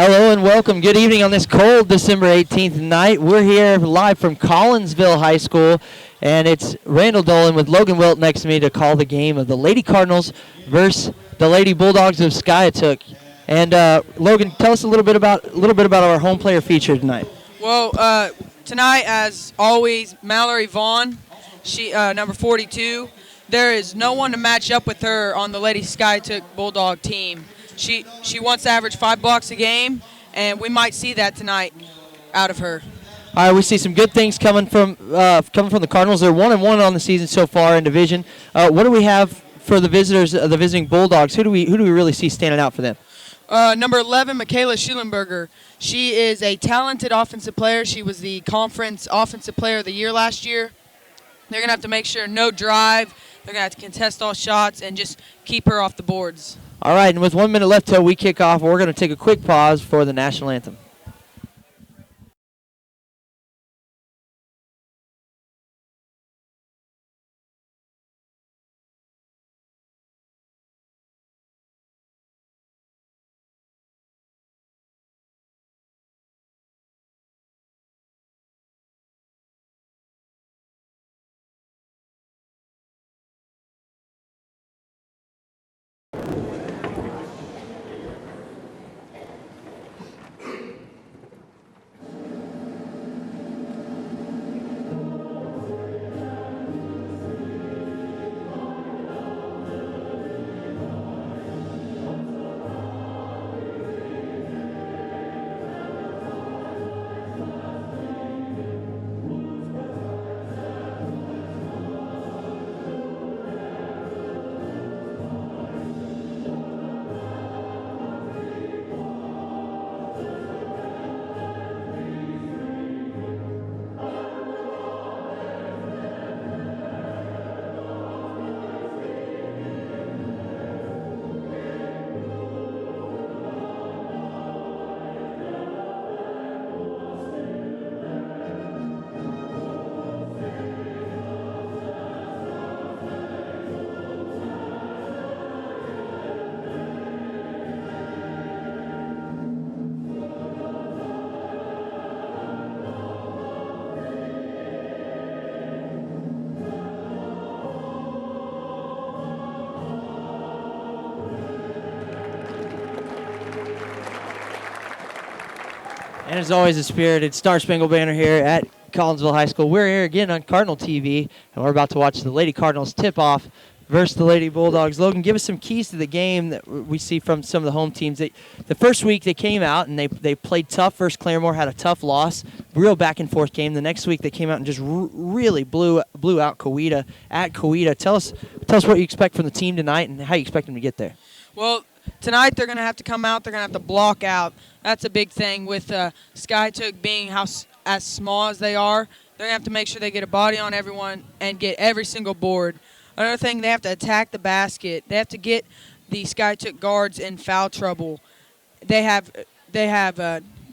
Hello and welcome. Good evening on this cold December 18th night. We're here live from Collinsville High School, and it's Randall Dolan with Logan Wilt next to me to call the game of the Lady Cardinals versus the Lady Bulldogs of Skiatook. And Logan, tell us a little bit about our home player feature tonight. Well, tonight, as always, Mallory Vaughn, she number 42. There is no one to match up with her on the Lady Skiatook Bulldog team. She wants to average 5 blocks a game, and we might see that tonight out of her. All right, we see some good things coming from the Cardinals. They're 1-1 on the season so far in division. What do we have for the visitors, the visiting Bulldogs? Who do we really see standing out for them? Number 11, Michaela Schulenberger. She is a talented offensive player. She was the conference offensive player of the year last year. They're going to have to make sure no drive. They're going to have to contest all shots and just keep her off the boards. All right, and with 1 minute left till we kick off, we're going to take a quick pause for the national anthem. And as always, a spirited Star Spangled Banner here at Collinsville High School. We're here again on Cardinal TV, and we're about to watch the Lady Cardinals tip-off versus the Lady Bulldogs. Logan, give us some keys to the game that we see from some of the home teams. The first week they came out and they played tough versus Claremore, had a tough loss, real back-and-forth game. The next week they came out and just really blew out Coweta at Coweta. Tell us what you expect from the team tonight and how you expect them to get there. Well, tonight they're going to have to come out. They're going to have to block out. That's a big thing with Skiatook being as small as they are. They're going to have to make sure they get a body on everyone and get every single board. Another thing, they have to attack the basket. They have to get the Skiatook guards in foul trouble. They have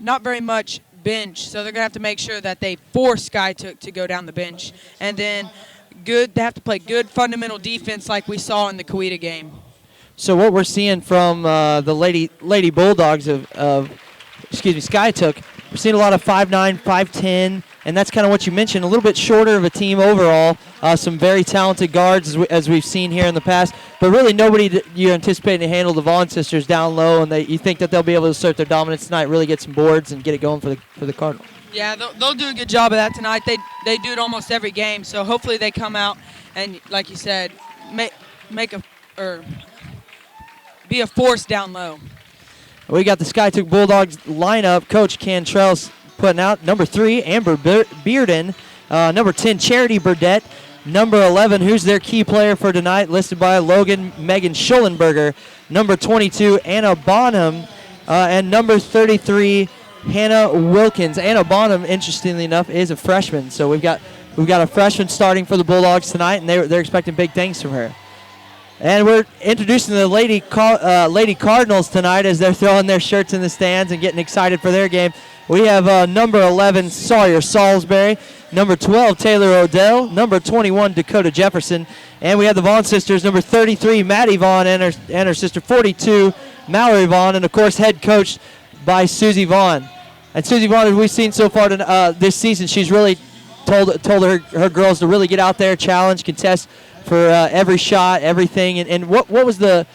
not very much bench, so they're going to have to make sure that they force Skiatook to go down the bench. And then they have to play good fundamental defense like we saw in the Coweta game. So what we're seeing from the Lady Bulldogs of Skiatook, we're seeing a lot of 5'9", 5'10", and that's kind of what you mentioned, a little bit shorter of a team overall. Some very talented guards as we've seen here in the past, but really nobody you're anticipating to handle the Vaughn sisters down low, and you think that they'll be able to assert their dominance tonight, really get some boards and get it going for the Cardinals. Yeah, they'll do a good job of that tonight. They do it almost every game, so hopefully they come out and, like you said, be a force down low. We got the Skiatook Bulldogs lineup. Coach Cantrell's putting out number 3, Amber Bearden, number 10, Charity Burdette, number 11, who's their key player for tonight, listed by Logan, Megan Schulenberger, number 22, Anna Bonham, and number 33, Hannah Wilkins. Anna Bonham, interestingly enough, is a freshman, so we've got a freshman starting for the Bulldogs tonight, and they're expecting big things from her. And we're introducing the Lady Cardinals tonight as they're throwing their shirts in the stands and getting excited for their game. We have number 11, Sawyer Salisbury, number 12, Taylor Odell, number 21, Dakota Jefferson, and we have the Vaughn sisters, number 33, Maddie Vaughn, and her sister, 42, Mallory Vaughn, and, of course, head coach by Susie Vaughn. And Susie Vaughn, as we've seen so far this season, she's really told her girls to really get out there, challenge, contest for every shot, everything. And what was the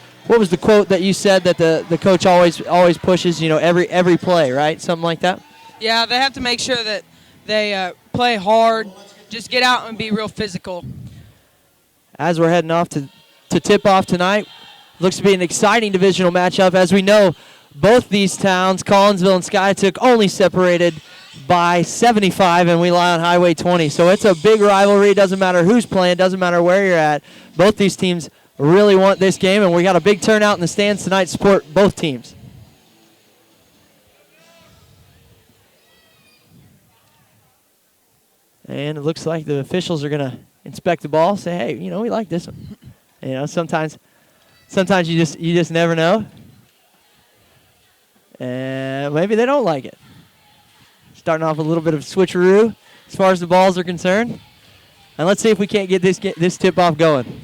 quote that you said that the coach always pushes? Every play, right? Something like that. Yeah, they have to make sure that they play hard, just get out and be real physical. As we're heading off to tip off tonight, looks to be an exciting divisional matchup. As we know, both these towns, Collinsville and Skiatook, only separated by 75, and we lie on Highway 20. So it's a big rivalry. Doesn't matter who's playing, doesn't matter where you're at. Both these teams really want this game, and we got a big turnout in the stands tonight to support both teams. And it looks like the officials are going to inspect the ball, say, hey, we like this one. Sometimes you just never know. And maybe they don't like it. Starting off a little bit of switcheroo as far as the balls are concerned. And let's see if we can't get this tip-off going.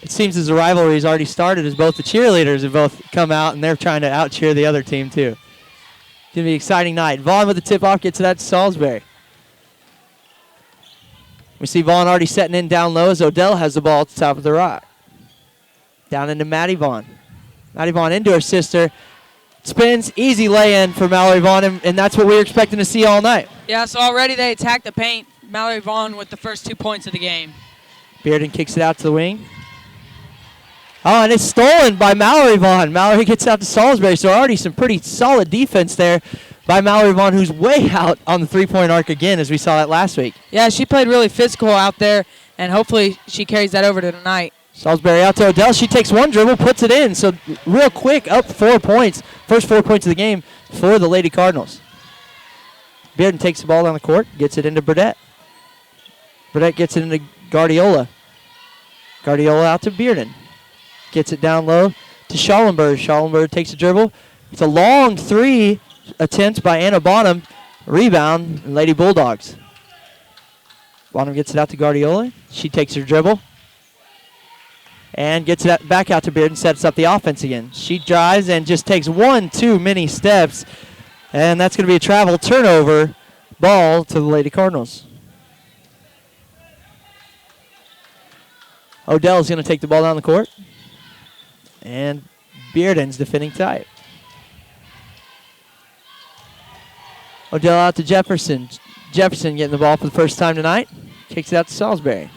It seems as the rivalry has already started as both the cheerleaders have both come out and they're trying to out-cheer the other team too. It's going to be an exciting night. Vaughn with the tip-off gets that to Salisbury. We see Vaughn already setting in down low as Odell has the ball at the top of the rock. Down into Maddie Vaughn. Maddie Vaughn into her sister. Spins, easy lay-in for Mallory Vaughn, and that's what we were expecting to see all night. Yeah, so already they attacked the paint. Mallory Vaughn with the first 2 points of the game. Bearden kicks it out to the wing. Oh, and it's stolen by Mallory Vaughn. Mallory gets out to Salisbury, so already some pretty solid defense there by Mallory Vaughn, who's way out on the three-point arc again, as we saw that last week. Yeah, she played really physical out there, and hopefully she carries that over to tonight. Salisbury out to Odell. She takes one dribble, puts it in. So real quick, up 4 points. First 4 points of the game for the Lady Cardinals. Bearden takes the ball down the court, gets it into Burdett. Burdett gets it into Guardiola. Guardiola out to Bearden. Gets it down low to Schallenberg. Schallenberg takes a dribble. It's a long three attempt by Anna Bonham. Rebound, Lady Bulldogs. Bonham gets it out to Guardiola. She takes her dribble. And gets it back out to Bearden, sets up the offense again. She drives and just takes one too many steps. And that's going to be a travel turnover ball to the Lady Cardinals. Odell's going to take the ball down the court. And Bearden's defending tight. Odell out to Jefferson. Jefferson getting the ball for the first time tonight. Kicks it out to Salisbury.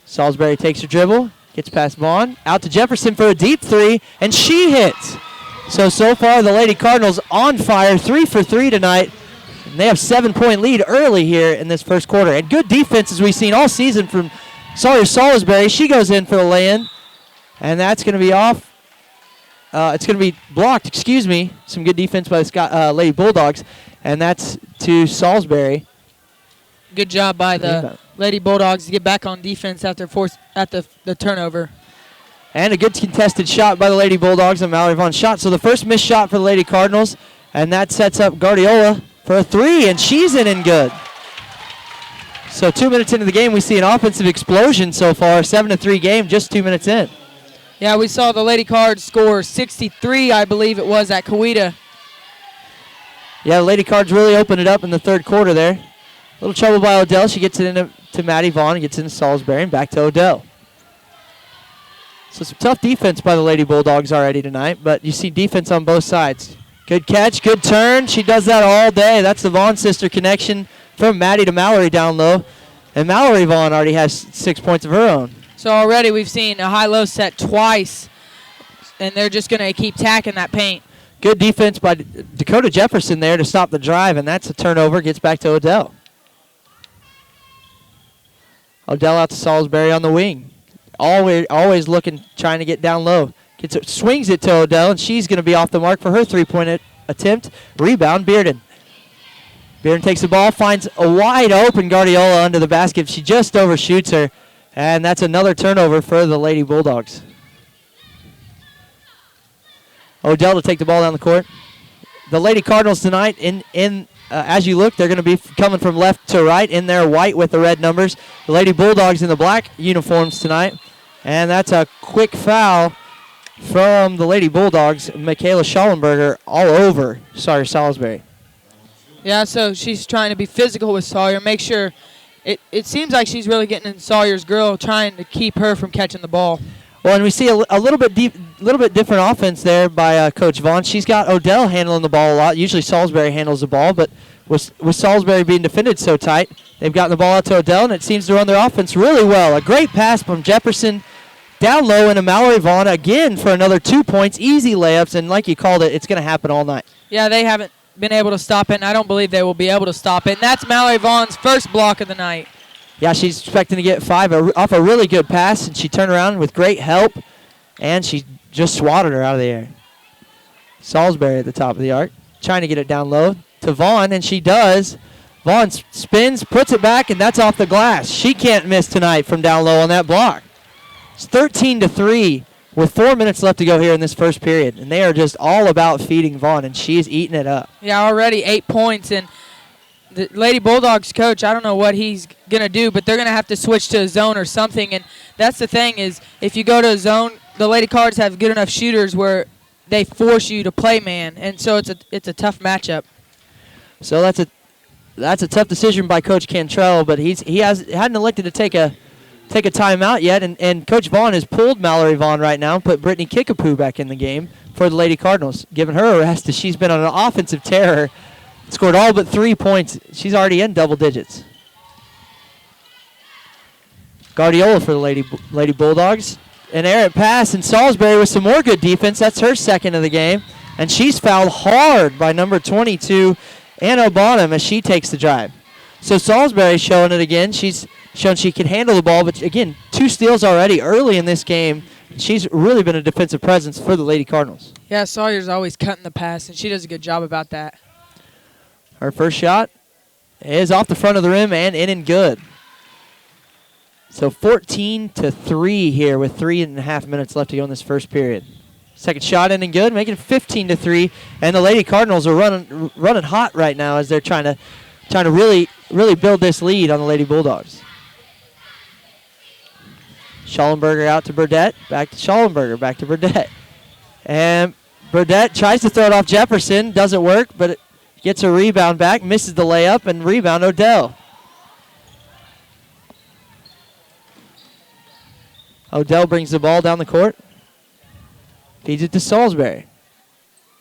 Salisbury takes her dribble. Gets past Vaughn. Out to Jefferson for a deep three. And she hits. So far the Lady Cardinals on fire. 3 for 3 tonight. And they have 7-point lead early here in this first quarter. And good defense as we've seen all season from Sawyer Salisbury. She goes in for the lay-in. And that's going to be off. It's going to be blocked, excuse me. Some good defense by the Lady Bulldogs. And that's to Salisbury. Good job by the Lady Bulldogs to get back on defense after the turnover. And a good contested shot by the Lady Bulldogs on Mallory Vaughn's shot. So the first missed shot for the Lady Cardinals. And that sets up Guardiola for a three. And she's in and good. So 2 minutes into the game, we see an offensive explosion so far. 7-3 game, just 2 minutes in. Yeah, we saw the Lady Cards score 63, I believe it was, at Coweta. Yeah, the Lady Cards really opened it up in the third quarter there. A little trouble by Odell. She gets it into Maddie Vaughn, gets into Salisbury, and back to Odell. So some tough defense by the Lady Bulldogs already tonight, but you see defense on both sides. Good catch, good turn. She does that all day. That's the Vaughn sister connection from Maddie to Mallory down low. And Mallory Vaughn already has 6 points of her own. So already we've seen a high-low set twice, and they're just going to keep tacking that paint. Good defense by Dakota Jefferson there to stop the drive, and that's a turnover. Gets back to Odell. Odell out to Salisbury on the wing. Always looking, trying to get down low. Swings it to Odell, and she's going to be off the mark for her three-point attempt. Rebound, Bearden. Bearden takes the ball, finds a wide-open Guardiola under the basket. She just overshoots her, and that's another turnover for the Lady Bulldogs. Odell to take the ball down the court. The Lady Cardinals tonight, as you look, they're going to be coming from left to right in their white with the red numbers. The Lady Bulldogs in the black uniforms tonight. And that's a quick foul from the Lady Bulldogs, Michaela Schallenberger, all over Sawyer Salisbury. Yeah, so she's trying to be physical with Sawyer, make sure it seems like she's really getting in Sawyer's grill, trying to keep her from catching the ball. Well, and we see a little bit different offense there by Coach Vaughn. She's got Odell handling the ball a lot. Usually Salisbury handles the ball, but with Salisbury being defended so tight, they've gotten the ball out to Odell, and it seems to run their offense really well. A great pass from Jefferson down low into Mallory Vaughn again for another 2 points. Easy layups, and like you called it, it's going to happen all night. Yeah, they haven't been able to stop it, and I don't believe they will be able to stop it. And that's Mallory Vaughn's first block of the night. Yeah, she's expecting to get 5 off a really good pass, and she turned around with great help, and she just swatted her out of the air. Salisbury at the top of the arc, trying to get it down low to Vaughn, and she does. Vaughn spins, puts it back, and that's off the glass. She can't miss tonight from down low on that block. It's 13-3 with 4 minutes left to go here in this first period, and they are just all about feeding Vaughn, and she is eating it up. Yeah, already 8 points, and the Lady Bulldogs coach, I don't know what he's going to do, but they're going to have to switch to a zone or something, and that's the thing is if you go to a zone, the Lady Cards have good enough shooters where they force you to play man, and so it's a tough matchup. So that's a tough decision by Coach Cantrell, but he hadn't elected to take a timeout yet, and Coach Vaughn has pulled Mallory Vaughn right now and put Brittany Kickapoo back in the game for the Lady Cardinals, giving her a rest as she's been on an offensive terror, scored all but 3 points. She's already in double digits. Guardiola for the Lady Bulldogs. An errant pass, and Salisbury with some more good defense. That's her second of the game, and she's fouled hard by number 22, Anna Bonham, as she takes the drive. So Salisbury showing it again. She's shown she can handle the ball, but again, 2 steals already early in this game. She's really been a defensive presence for the Lady Cardinals. Yeah, Sawyer's always cutting the pass, and she does a good job about that. Her first shot is off the front of the rim and in and good. So 14-3 here with 3.5 minutes left to go in this first period. Second shot in and good, making it 15-3, and the Lady Cardinals are running hot right now as they're trying to really build this lead on the Lady Bulldogs. Schallenberger out to Burdett, back to Schallenberger, back to Burdett. And Burdett tries to throw it off Jefferson, doesn't work, but it gets a rebound back, misses the layup, and rebound Odell. Odell brings the ball down the court, feeds it to Salisbury.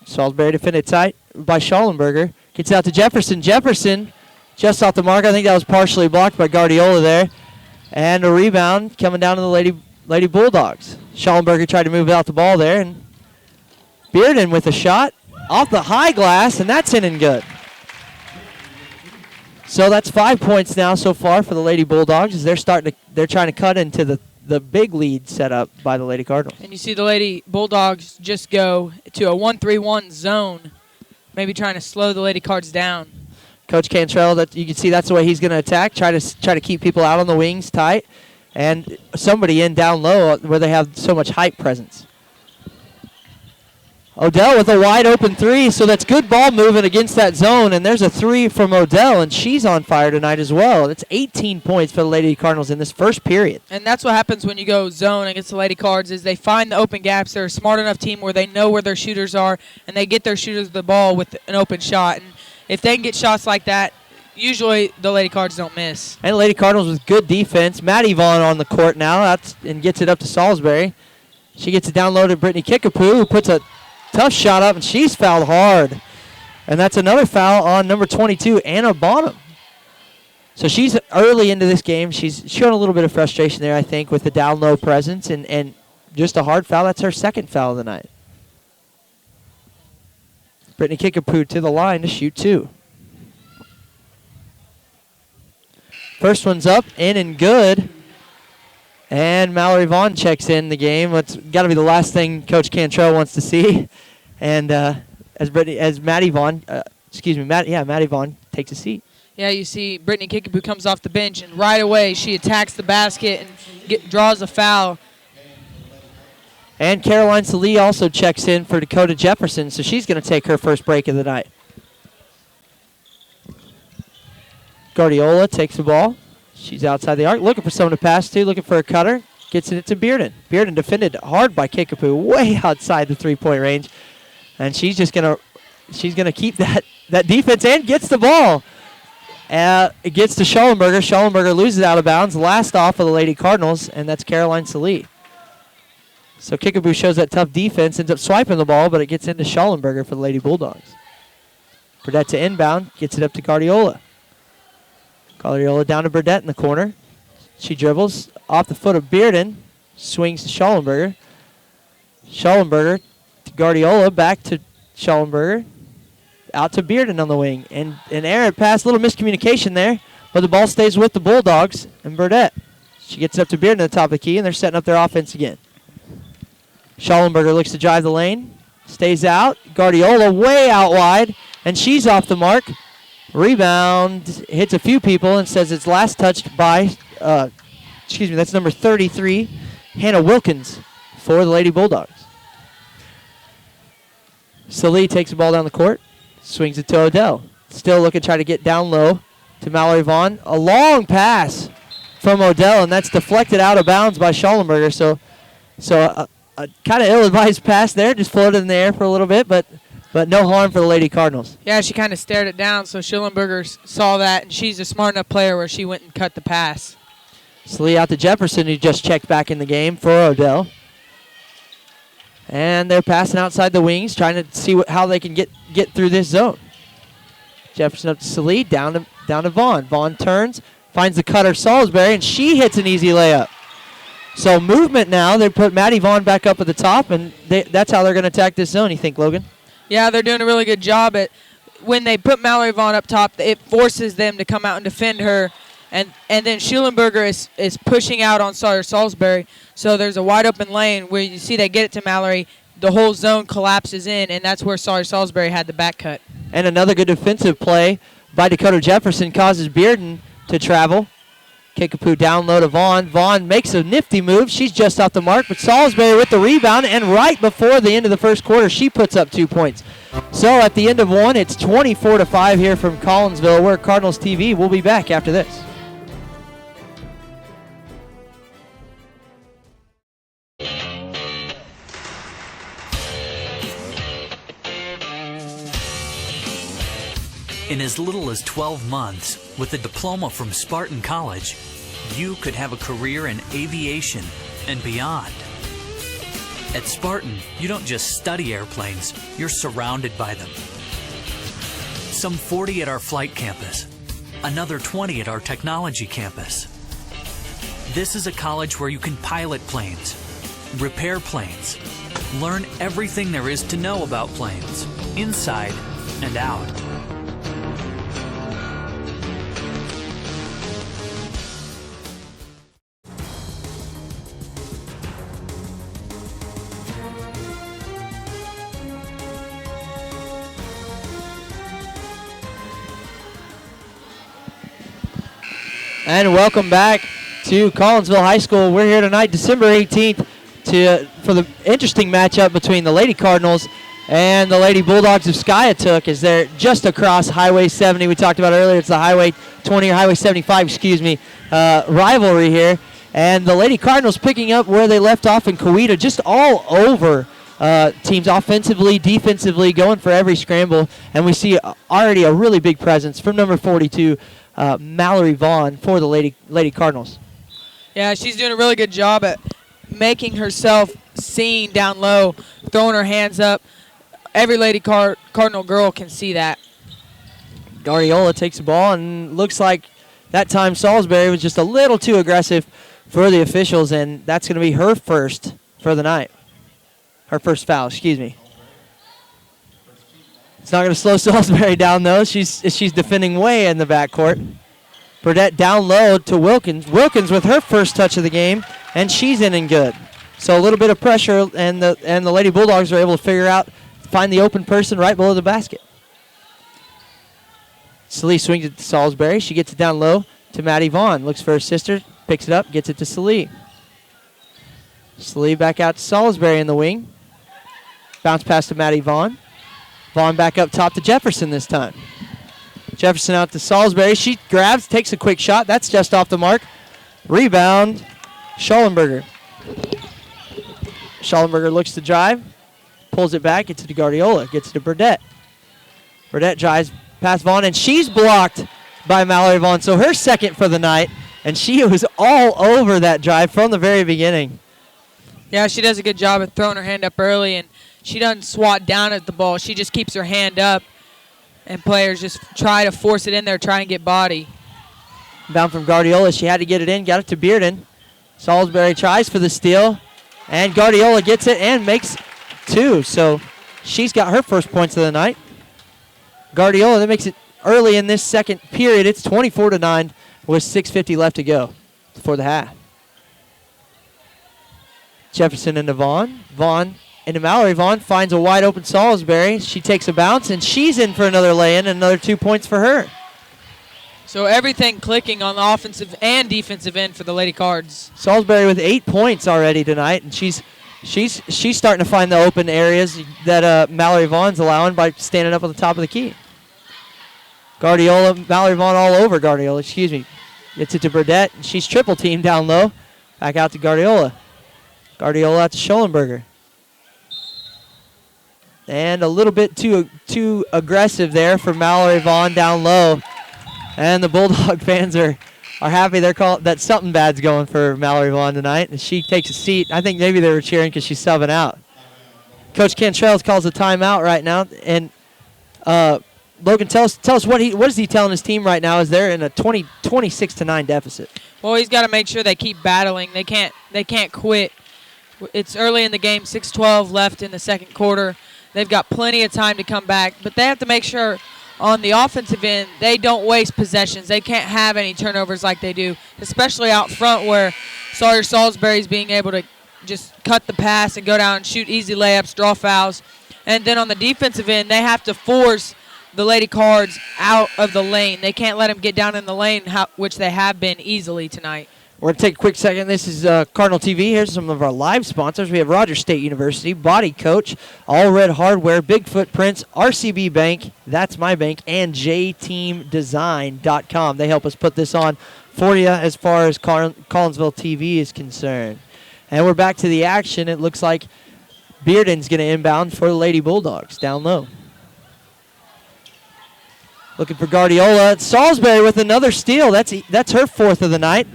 Salisbury defended tight by Schallenberger. Gets out to Jefferson. Jefferson just off the mark. I think that was partially blocked by Guardiola there. And a rebound coming down to the Lady Bulldogs. Schallenberger tried to move out the ball there. And Bearden with a shot off the high glass, and that's in and good. So that's 5 points now so far for the Lady Bulldogs as they're trying to cut into the big lead set up by the Lady Cardinals. And you see the Lady Bulldogs just go to a 1-3-1 zone, maybe trying to slow the Lady Cards down. Coach Cantrell, that you can see that's the way he's going to attack, try to keep people out on the wings tight, and somebody in down low where they have so much height presence. Odell with a wide open 3, so that's good ball movement against that zone, and there's a 3 from Odell, and she's on fire tonight as well. It's 18 points for the Lady Cardinals in this first period. And that's what happens when you go zone against the Lady Cards is they find the open gaps. They're a smart enough team where they know where their shooters are, and they get their shooters the ball with an open shot. And if they can get shots like that, usually the Lady Cards don't miss. And the Lady Cardinals with good defense. Maddie Vaughn on the court now and gets it up to Salisbury. She gets it down low to Brittany Kickapoo, who puts a tough shot up, and she's fouled hard. And that's another foul on number 22, Anna Bonham. So she's early into this game. She's showing a little bit of frustration there, I think, with the down-low presence and just a hard foul. That's her second foul of the night. Brittany Kickapoo to the line to shoot 2. First one's up, in and good. And Mallory Vaughn checks in the game. It's got to be the last thing Coach Cantrell wants to see. And as Maddie Vaughn, Maddie Vaughn takes a seat. Yeah, you see Brittany Kickapoo comes off the bench, and right away she attacks the basket and draws a foul. And Caroline Salee also checks in for Dakota Jefferson, so she's going to take her first break of the night. Guardiola takes the ball. She's outside the arc, looking for someone to pass to, looking for a cutter. gets it to Bearden. Bearden defended hard by Kickapoo, way outside the three-point range. And she's gonna keep that defense and gets the ball. It gets to Schallenberger. Schallenberger loses out of bounds. Last off of the Lady Cardinals, and that's Caroline Salee. So Kickapoo shows that tough defense, ends up swiping the ball, but it gets into Schallenberger for the Lady Bulldogs. Burdett to inbound, gets it up to Guardiola. Guardiola down to Burdett in the corner. She dribbles off the foot of Bearden, swings to Schallenberger. Schallenberger to Guardiola, back to Schallenberger. Out to Bearden on the wing. And an errant pass, little miscommunication there, but the ball stays with the Bulldogs and Burdett. She gets it up to Bearden at the top of the key, and they're setting up their offense again. Schallenberger looks to drive the lane, stays out. Guardiola way out wide, and she's off the mark. Rebound, hits a few people and says it's last touched by, that's number 33, Hannah Wilkins for the Lady Bulldogs. Salee takes the ball down the court, swings it to Odell. Still looking to try to get down low to Mallory Vaughn. A long pass from Odell, and that's deflected out of bounds by Schallenberger. So a kind of ill-advised pass there, just floated in the air for a little bit, but no harm for the Lady Cardinals. Yeah, she kind of stared it down, so Schallenberger saw that, and she's a smart enough player where she went and cut the pass. Salee out to Jefferson, who just checked back in the game for Odell. And they're passing outside the wings, trying to see how they can get through this zone. Jefferson up to Salee, down to Vaughn. Vaughn turns, finds the cutter Salisbury, and she hits an easy layup. So movement now. They put Maddie Vaughn back up at the top, and that's how they're going to attack this zone, you think, Logan? Yeah, they're doing a really good job at when they put Mallory Vaughn up top, it forces them to come out and defend her. And then Schallenberger is pushing out on Sawyer Salisbury. So there's a wide open lane where you see they get it to Mallory. The whole zone collapses in, and that's where Sawyer Salisbury had the back cut. And another good defensive play by Dakota Jefferson causes Bearden to travel. Kickapoo down low to Vaughn. Vaughn makes a nifty move. She's just off the mark, but Salisbury with the rebound, and right before the end of the first quarter, she puts up 2 points. So at the end of one, it's 24-5 here from Collinsville. We're Cardinals TV. We'll be back after this. In as little as 12 months, with a diploma from Spartan College, you could have a career in aviation and beyond. At Spartan, you don't just study airplanes, you're surrounded by them. Some 40 at our flight campus, another 20 at our technology campus. This is a college where you can pilot planes, repair planes, learn everything there is to know about planes, inside and out. And welcome back to Collinsville High School. We're here tonight, December 18th, for the interesting matchup between the Lady Cardinals and the Lady Bulldogs of Skiatook, as they're just across Highway 70. We talked about earlier, it's the Highway 20 or Highway 75, rivalry here. And the Lady Cardinals picking up where they left off in Coweta, just all over teams offensively, defensively, going for every scramble. And we see already a really big presence from number 42, Mallory Vaughn for the Lady Cardinals. Yeah, she's doing a really good job at making herself seen down low, throwing her hands up. Every Lady Cardinal girl can see that. Guardiola takes the ball, and looks like that time Salisbury was just a little too aggressive for the officials, and that's going to be her first for the night. Her first foul, excuse me. It's not going to slow Salisbury down, though. She's defending way in the backcourt. Burdett down low to Wilkins. Wilkins with her first touch of the game, and she's in and good. So a little bit of pressure, and the Lady Bulldogs are able to find the open person right below the basket. Salee swings it to Salisbury. She gets it down low to Maddie Vaughn. Looks for her sister, picks it up, gets it to Salee. Salee back out to Salisbury in the wing. Bounce pass to Maddie Vaughn. Vaughn back up top to Jefferson this time. Jefferson out to Salisbury. She grabs, takes a quick shot. That's just off the mark. Rebound, Schallenberger. Schallenberger looks to drive, pulls it back, gets it to Guardiola, gets it to Burdett. Burdett drives past Vaughn, and she's blocked by Mallory Vaughn. So her second for the night, and she was all over that drive from the very beginning. Yeah, she does a good job of throwing her hand up early, and she doesn't swat down at the ball. She just keeps her hand up, and players just try to force it in there, try and get body. Bound from Guardiola. She had to get it in, got it to Bearden. Salisbury tries for the steal, and Guardiola gets it and makes two. So she's got her first points of the night. Guardiola, that makes it early in this second period. It's 24-9 with 6:50 left to go before the half. Jefferson into Vaughn. Vaughn into Mallory. Vaughn finds a wide open Salisbury. She takes a bounce, and she's in for another lay-in, and another 2 points for her. So everything clicking on the offensive and defensive end for the Lady Cards. Salisbury with 8 points already tonight, and she's starting to find the open areas that Mallory Vaughn's allowing by standing up on the top of the key. Guardiola, Mallory Vaughn all over Guardiola, excuse me. Gets it to Burdett, and she's triple teamed down low. Back out to Guardiola. Guardiola out to Schallenberger. And a little bit too aggressive there for Mallory Vaughn down low. And the Bulldog fans are happy. They're that something bad's going for Mallory Vaughn tonight. And she takes a seat. I think maybe they were cheering because she's subbing out. Coach Cantrell calls a timeout right now. And Logan, tell us what is he telling his team right now as they're in a 26-9 deficit. Well, he's got to make sure they keep battling. They can't quit. It's early in the game, 6:12 left in the second quarter. They've got plenty of time to come back, but they have to make sure on the offensive end they don't waste possessions. They can't have any turnovers like they do, especially out front where Sawyer Salisbury's being able to just cut the pass and go down and shoot easy layups, draw fouls. And then on the defensive end, they have to force the Lady Cards out of the lane. They can't let them get down in the lane, which they have been easily tonight. We're going to take a quick second. This is Cardinal TV. Here's some of our live sponsors. We have Rogers State University, Body Coach, All Red Hardware, Big Footprints, RCB Bank, That's My Bank, and JTeamDesign.com. They help us put this on for you as far as Collinsville TV is concerned. And we're back to the action. It looks like Bearden's going to inbound for the Lady Bulldogs down low. Looking for Guardiola. Salisbury with another steal. That's her fourth of the night.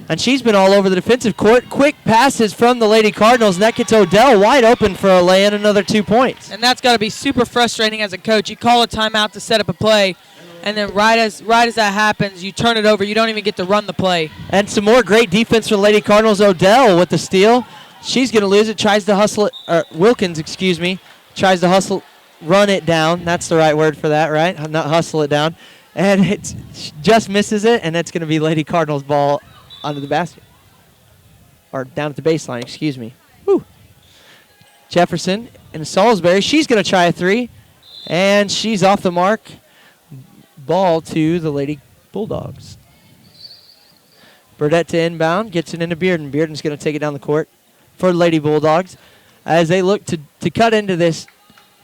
And she's been all over the defensive court. Quick passes from the Lady Cardinals, and that gets Odell wide open for a lay-in, another 2 points. And that's got to be super frustrating as a coach. You call a timeout to set up a play, and then right as that happens, you turn it over. You don't even get to run the play. And some more great defense for the Lady Cardinals. Odell with the steal. She's going to lose it, tries to hustle it. Wilkins, tries to hustle, run it down. That's the right word for that, right? Not hustle it down. And it just misses it, and that's going to be Lady Cardinals' ball under the basket. Or down at the baseline, excuse me. Woo. Jefferson and Salisbury. She's going to try a three. And she's off the mark. Ball to the Lady Bulldogs. Burdett to inbound. Gets it into Bearden. Bearden's going to take it down the court for the Lady Bulldogs as they look to cut into this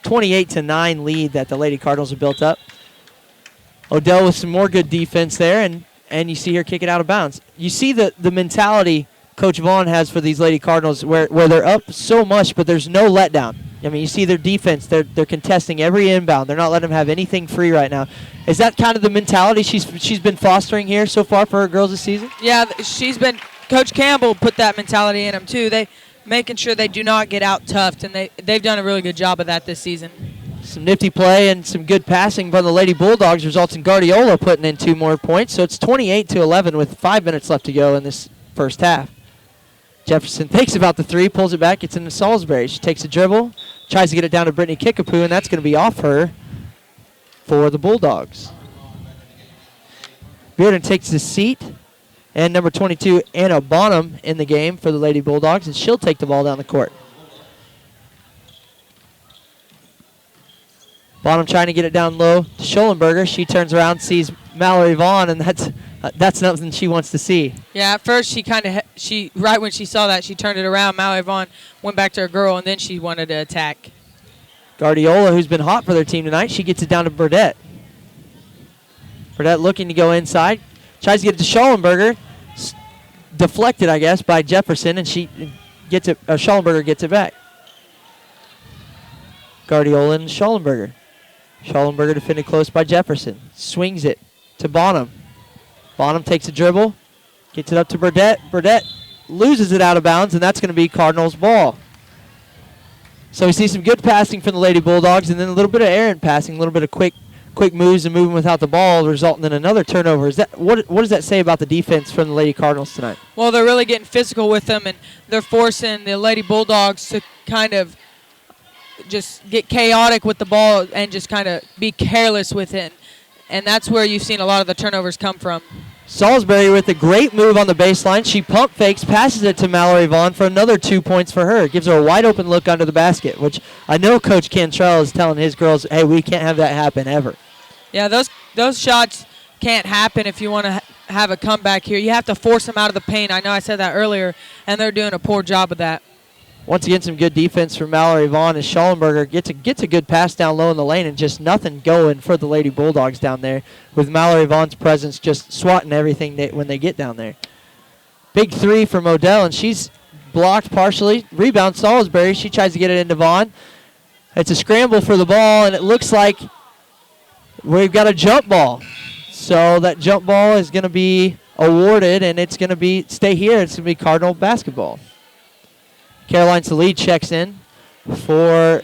28-9 lead that the Lady Cardinals have built up. Odell with some more good defense there, and you see her kick it out of bounds. You see the mentality Coach Vaughn has for these Lady Cardinals where they're up so much, but there's no letdown. I mean, you see their defense. They're contesting every inbound. They're not letting them have anything free right now. Is that kind of the mentality she's been fostering here so far for her girls this season? Yeah, Coach Campbell put that mentality in them, too. They making sure they do not get out-toughed, and they've done a really good job of that this season. Some nifty play and some good passing by the Lady Bulldogs results in Guardiola putting in 2 more points. So it's 28-11 with 5 minutes left to go in this first half. Jefferson thinks about the three, pulls it back, gets into Salisbury. She takes a dribble, tries to get it down to Brittany Kickapoo, and that's going to be off her for the Bulldogs. Bearden takes the seat, and number 22, Anna Bonham, in the game for the Lady Bulldogs, and she'll take the ball down the court. Bonham trying to get it down low to Schallenberger. She turns around, sees Mallory Vaughn, and that's nothing she wants to see. Yeah, at first she right when she saw that, she turned it around. Mallory Vaughn went back to her girl, and then she wanted to attack. Guardiola, who's been hot for their team tonight, she gets it down to Burdett. Burdett looking to go inside. Tries to get it to Schallenberger. Deflected, I guess, by Jefferson, and gets it. Schallenberger gets it back. Guardiola and Schallenberger. Schallenberger defended close by Jefferson. Swings it to Bonham. Bonham takes a dribble. Gets it up to Burdett. Burdett loses it out of bounds, and that's going to be Cardinals' ball. So we see some good passing from the Lady Bulldogs, and then a little bit of errant passing, a little bit of quick moves and moving without the ball, resulting in another turnover. Is that what does that say about the defense from the Lady Cardinals tonight? Well, they're really getting physical with them, and they're forcing the Lady Bulldogs to kind of just get chaotic with the ball and just kind of be careless with it. And that's where you've seen a lot of the turnovers come from. Salisbury with a great move on the baseline. She pump fakes, passes it to Mallory Vaughn for another 2 points for her. It gives her a wide open look under the basket, which I know Coach Cantrell is telling his girls, hey, we can't have that happen ever. Yeah, those shots can't happen if you want to have a comeback here. You have to force them out of the paint. I know I said that earlier, and they're doing a poor job of that. Once again, some good defense from Mallory Vaughn, as Schallenberger gets a good pass down low in the lane, and just nothing going for the Lady Bulldogs down there, with Mallory Vaughn's presence just swatting everything when they get down there. Big three from Odell, and she's blocked partially. Rebound Salisbury. She tries to get it into Vaughn. It's a scramble for the ball, and it looks like we've got a jump ball. So that jump ball is going to be awarded, and it's going to stay here. It's going to be Cardinal basketball. Caroline Salih checks in for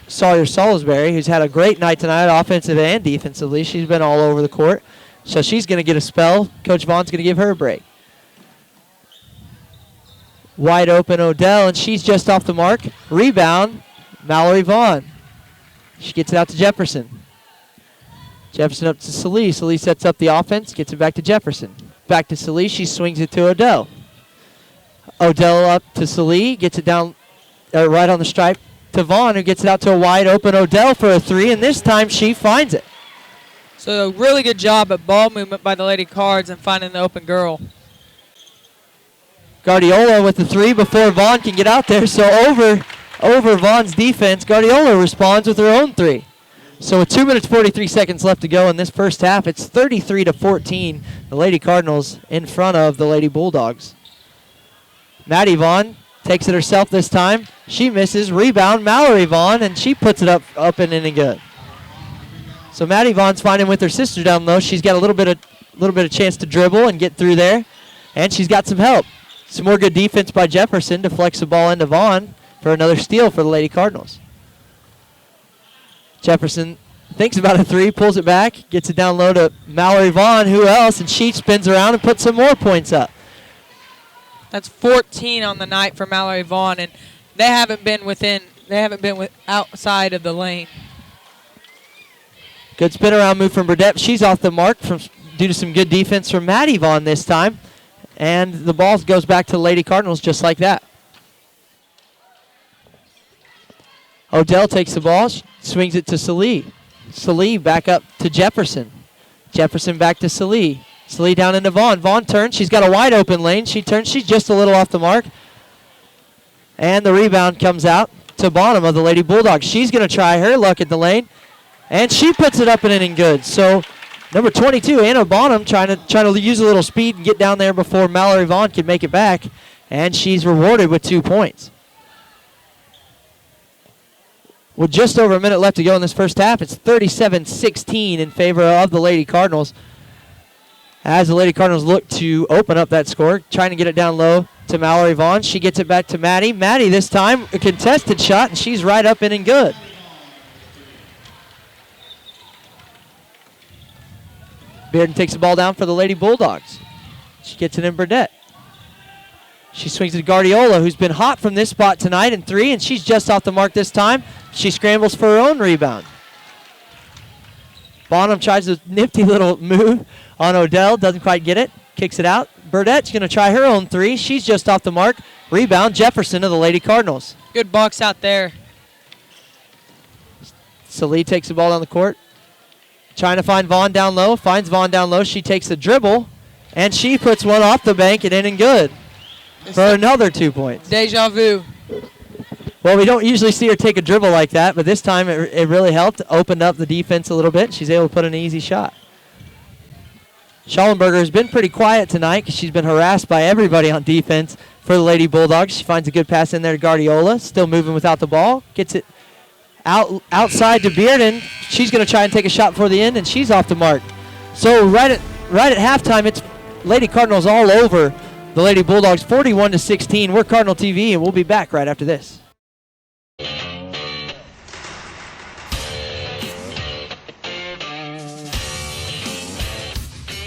Sawyer Salisbury, who's had a great night tonight, offensive and defensively. She's been all over the court. So she's going to get a spell. Coach Vaughn's going to give her a break. Wide open Odell, and she's just off the mark. Rebound, Mallory Vaughn. She gets it out to Jefferson. Jefferson up to Salih. Salih sets up the offense, gets it back to Jefferson. Back to Salih. She swings it to Odell. Odell up to Salih, gets it down right on the stripe to Vaughn, who gets it out to a wide open Odell for a three, and this time she finds it. So a really good job at ball movement by the Lady Cards and finding the open girl. Guardiola with the three before Vaughn can get out there, so over Vaughn's defense, Guardiola responds with her own three. So with 2 minutes 43 seconds left to go in this first half, it's 33-14, the Lady Cardinals in front of the Lady Bulldogs. Maddie Vaughn takes it herself this time. She misses. Rebound, Mallory Vaughn, and she puts it up and in and good. So Maddie Vaughn's finding with her sister down low. She's got a little bit of chance to dribble and get through there, and she's got some help. Some more good defense by Jefferson to flex the ball into Vaughn for another steal for the Lady Cardinals. Jefferson thinks about a three, pulls it back, gets it down low to Mallory Vaughn. Who else? And she spins around and puts some more points up. That's 14 on the night for Mallory Vaughn, and they haven't been outside of the lane. Good spin around move from Burdett. She's off the mark due to some good defense from Maddie Vaughn this time, and the ball goes back to the Lady Cardinals just like that. Odell takes the ball, swings it to Salih. Salih back up to Jefferson. Jefferson back to Salih. Salih down into Vaughn. Vaughn turns. She's got a wide open lane. She turns. She's just a little off the mark. And the rebound comes out to Bonham of the Lady Bulldogs. She's going to try her luck at the lane. And she puts it up and in and good. So number 22, Anna Bonham, trying to use a little speed and get down there before Mallory Vaughn can make it back. And she's rewarded with 2 points. With just over a minute left to go in this first half, it's 37-16 in favor of the Lady Cardinals. As the Lady Cardinals look to open up that score, trying to get it down low to Mallory Vaughn. She gets it back to Maddie. Maddie this time, a contested shot, and she's right up in and good. Bearden takes the ball down for the Lady Bulldogs. She gets it in Burdett. She swings it to Guardiola, who's been hot from this spot tonight in three, and she's just off the mark this time. She scrambles for her own rebound. Bonham tries a nifty little move on Odell, doesn't quite get it, kicks it out. Burdett's going to try her own three. She's just off the mark. Rebound, Jefferson of the Lady Cardinals. Good box out there. Salih takes the ball down the court. Trying to find Vaughn down low. Finds Vaughn down low. She takes the dribble, and she puts one off the bank and in and good for another 2 points. Deja vu. Well, we don't usually see her take a dribble like that, but this time it really helped. Opened up the defense a little bit. She's able to put an easy shot. Schallenberger has been pretty quiet tonight because she's been harassed by everybody on defense. for the Lady Bulldogs. She finds a good pass in there to Guardiola. Still moving without the ball. Gets it outside to Bearden. She's going to try and take a shot before the end, and she's off the mark. So right at halftime, it's Lady Cardinals all over the Lady Bulldogs, 41-16. We're Cardinal TV, and we'll be back right after this.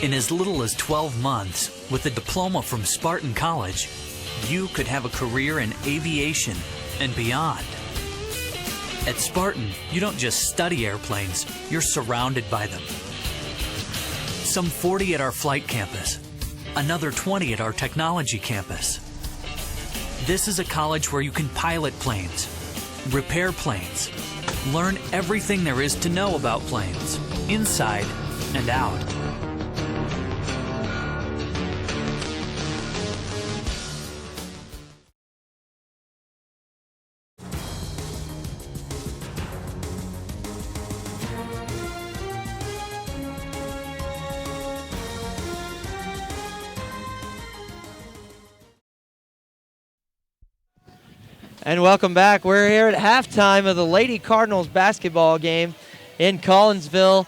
In as little as 12 months, with a diploma from Spartan College, you could have a career in aviation and beyond. At Spartan, you don't just study airplanes, you're surrounded by them. Some 40 at our flight campus, another 20 at our technology campus. This is a college where you can pilot planes, repair planes, learn everything there is to know about planes, inside and out. And welcome back. We're here at halftime of the Lady Cardinals basketball game in Collinsville,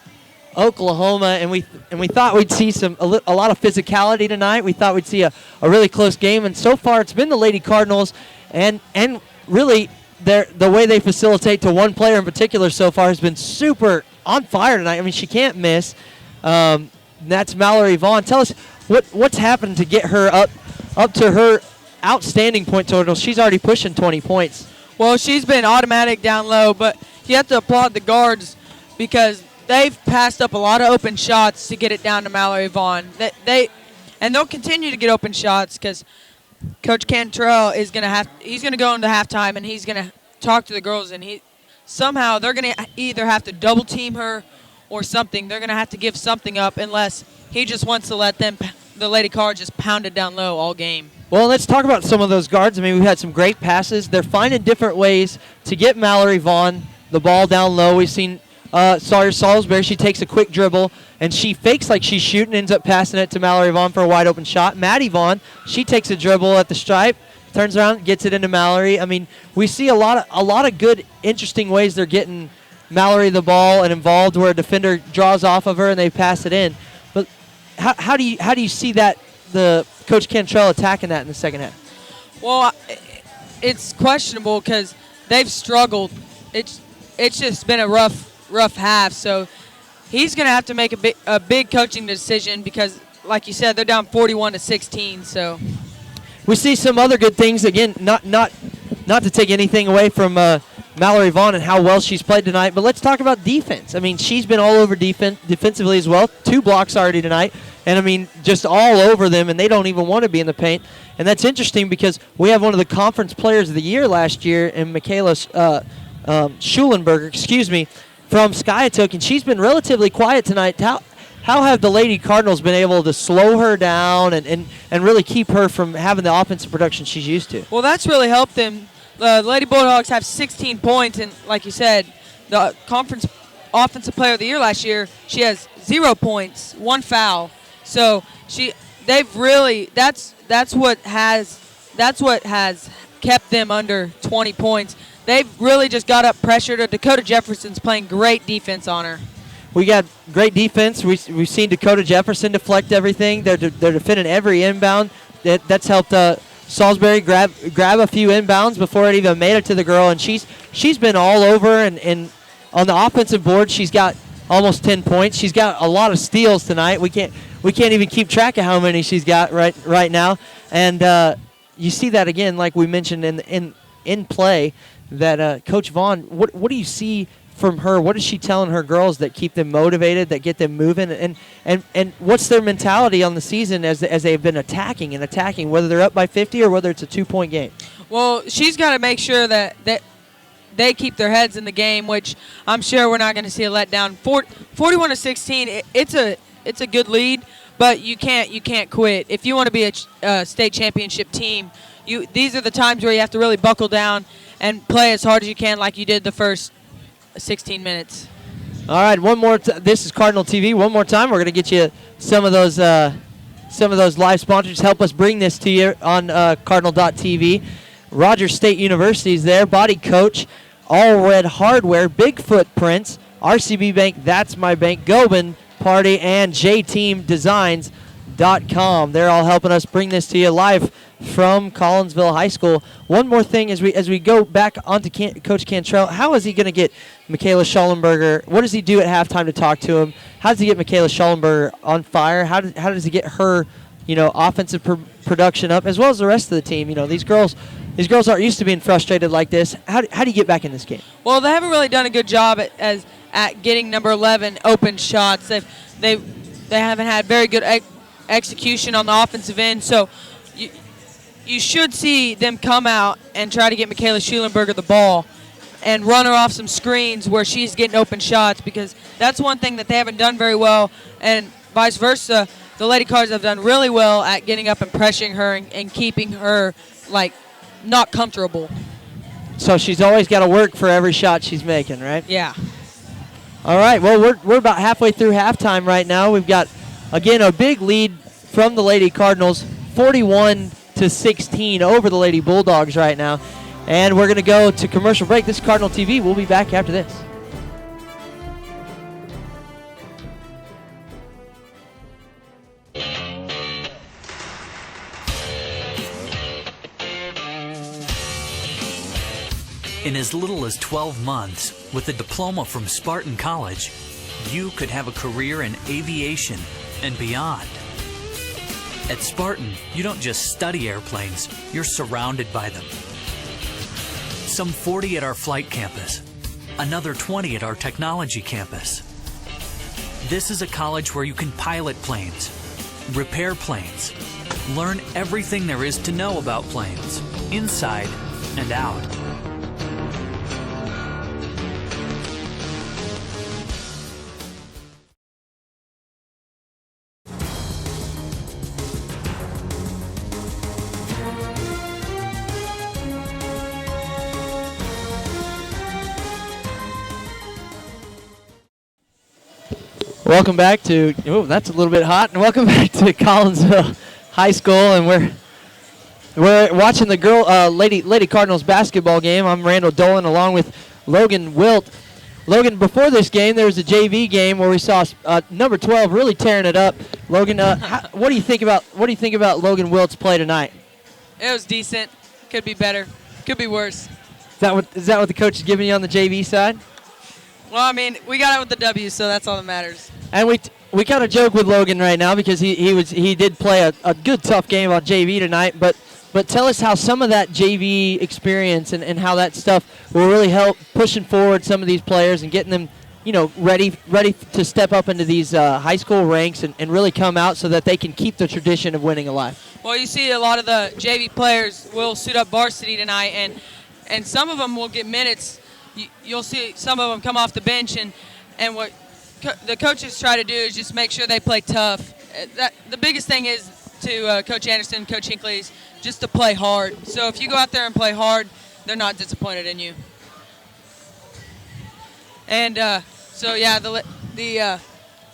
Oklahoma, and we thought we'd see a lot of physicality tonight. We thought we'd see a really close game, and so far it's been the Lady Cardinals, and really the way they facilitate to one player in particular so far has been super on fire tonight. I mean, she can't miss. That's Mallory Vaughn. Tell us what's happened to get her up to her outstanding point total. She's already pushing 20 points. Well, she's been automatic down low, but you have to applaud the guards because they've passed up a lot of open shots to get it down to Mallory Vaughn. They'll continue to get open shots because Coach Cantrell he's going to go into halftime and he's going to talk to the girls, and somehow they're going to either have to double team her or something. They're going to have to give something up unless he just wants to let the Lady Cards just pound it down low all game. Well, let's talk about some of those guards. I mean, we've had some great passes. They're finding different ways to get Mallory Vaughn the ball down low. We've seen Sawyer Salisbury. She takes a quick dribble, and she fakes like she's shooting, ends up passing it to Mallory Vaughn for a wide-open shot. Maddie Vaughn, she takes a dribble at the stripe, turns around, gets it into Mallory. I mean, we see a lot of good, interesting ways they're getting Mallory the ball and involved where a defender draws off of her and they pass it in. But how do you see that the Coach Cantrell attacking that in the second half? Well, it's questionable because they've struggled. It's just been a rough half. So he's going to have to make a big coaching decision because, like you said, they're down 41-16. So we see some other good things. Again, not to take anything away from Mallory Vaughn and how well she's played tonight, but let's talk about defense. I mean, she's been all over defensively as well. 2 blocks already tonight. And, I mean, just all over them, and they don't even want to be in the paint. And that's interesting because we have one of the conference players of the year last year in Michaela Schulenberger, from Skiatook, and she's been relatively quiet tonight. How have the Lady Cardinals been able to slow her down and really keep her from having the offensive production she's used to? Well, that's really helped them. The Lady Bulldogs have 16 points, and like you said, the conference offensive player of the year last year, she has 0 points, 1 foul. So that's what has kept them under 20 points. They've really just got up pressure to Dakota Jefferson's playing great defense on her. We got great defense. We've seen Dakota Jefferson deflect everything. They're defending every inbound. That's helped Salisbury grab a few inbounds before it even made it to the girl, and she's been all over. And on the offensive board, she's got almost 10 points. She's got a lot of steals tonight. We can't even keep track of how many she's got right now. And you see that again, like we mentioned in play, that Coach Vaughn. What do you see from her? What is she telling her girls that keep them motivated, that get them moving, and what's their mentality on the season as they've been attacking, whether they're up by 50 or whether it's a 2-point game? Well, she's got to make sure that they keep their heads in the game, which I'm sure we're not going to see a letdown. 41-16, it's a good lead, but you can't quit. If you want to be a state championship team, these are the times where you have to really buckle down and play as hard as you can, like you did the first 16 minutes. All right, one more. This is Cardinal TV. One more time, we're going to get you some of those some of those live sponsors help us bring this to you on Cardinal.tv. Rogers State University is there, Body Coach, All Red Hardware, Big Footprints, RCB Bank, That's My Bank, Gobin Party, and JTeamDesigns.com. They're all helping us bring this to you live from Collinsville High School. One more thing as we go back onto Coach Cantrell, how is he going to get Michaela Schallenberger? What does he do at halftime to talk to him? How does he get Michaela Schallenberger on fire? How does he get her, offensive production up, as well as the rest of the team? These girls aren't used to being frustrated like this. How do you get back in this game? Well, they haven't really done a good job at getting number 11 open shots. They haven't had very good execution on the offensive end. So you should see them come out and try to get Michaela Schulenberger the ball and run her off some screens where she's getting open shots, because that's one thing that they haven't done very well, and vice versa. The Lady Cards have done really well at getting up and pressuring her and keeping her, not comfortable. So she's always got to work for every shot she's making, right? Yeah. All right, well, we're about halfway through halftime right now. We've got, again, a big lead from the Lady Cardinals, 41-16 over the Lady Bulldogs right now. And we're going to go to commercial break. This is Cardinal TV. We'll be back after this. In as little as 12 months, with a diploma from Spartan College, you could have a career in aviation and beyond. At Spartan, you don't just study airplanes, you're surrounded by them. Some 40 at our flight campus, another 20 at our technology campus. This is a college where you can pilot planes, repair planes, learn everything there is to know about planes, inside and out. Welcome back to, that's a little bit hot, and welcome back to Collinsville High School, and we're watching the Lady Cardinals basketball game. I'm Randall Dolan along with Logan Wilt. Logan, before this game, there was a JV game where we saw number 12 really tearing it up. Logan, what do you think about Logan Wilt's play tonight? It was decent. Could be better. Could be worse. Is that what the coach is giving you on the JV side? Well, I mean, we got out with the W, so that's all that matters. And we kind of joke with Logan right now because he did play a good tough game on JV tonight. But tell us how some of that JV experience and how that stuff will really help pushing forward some of these players and getting them, ready to step up into these high school ranks and really come out so that they can keep the tradition of winning alive. Well, you see a lot of the JV players will suit up varsity tonight, and some of them will get minutes. You'll see some of them come off the bench, and what the coaches try to do is just make sure they play tough. The biggest thing is to Coach Anderson, Coach Hinckley, is just to play hard. So if you go out there and play hard, they're not disappointed in you. And the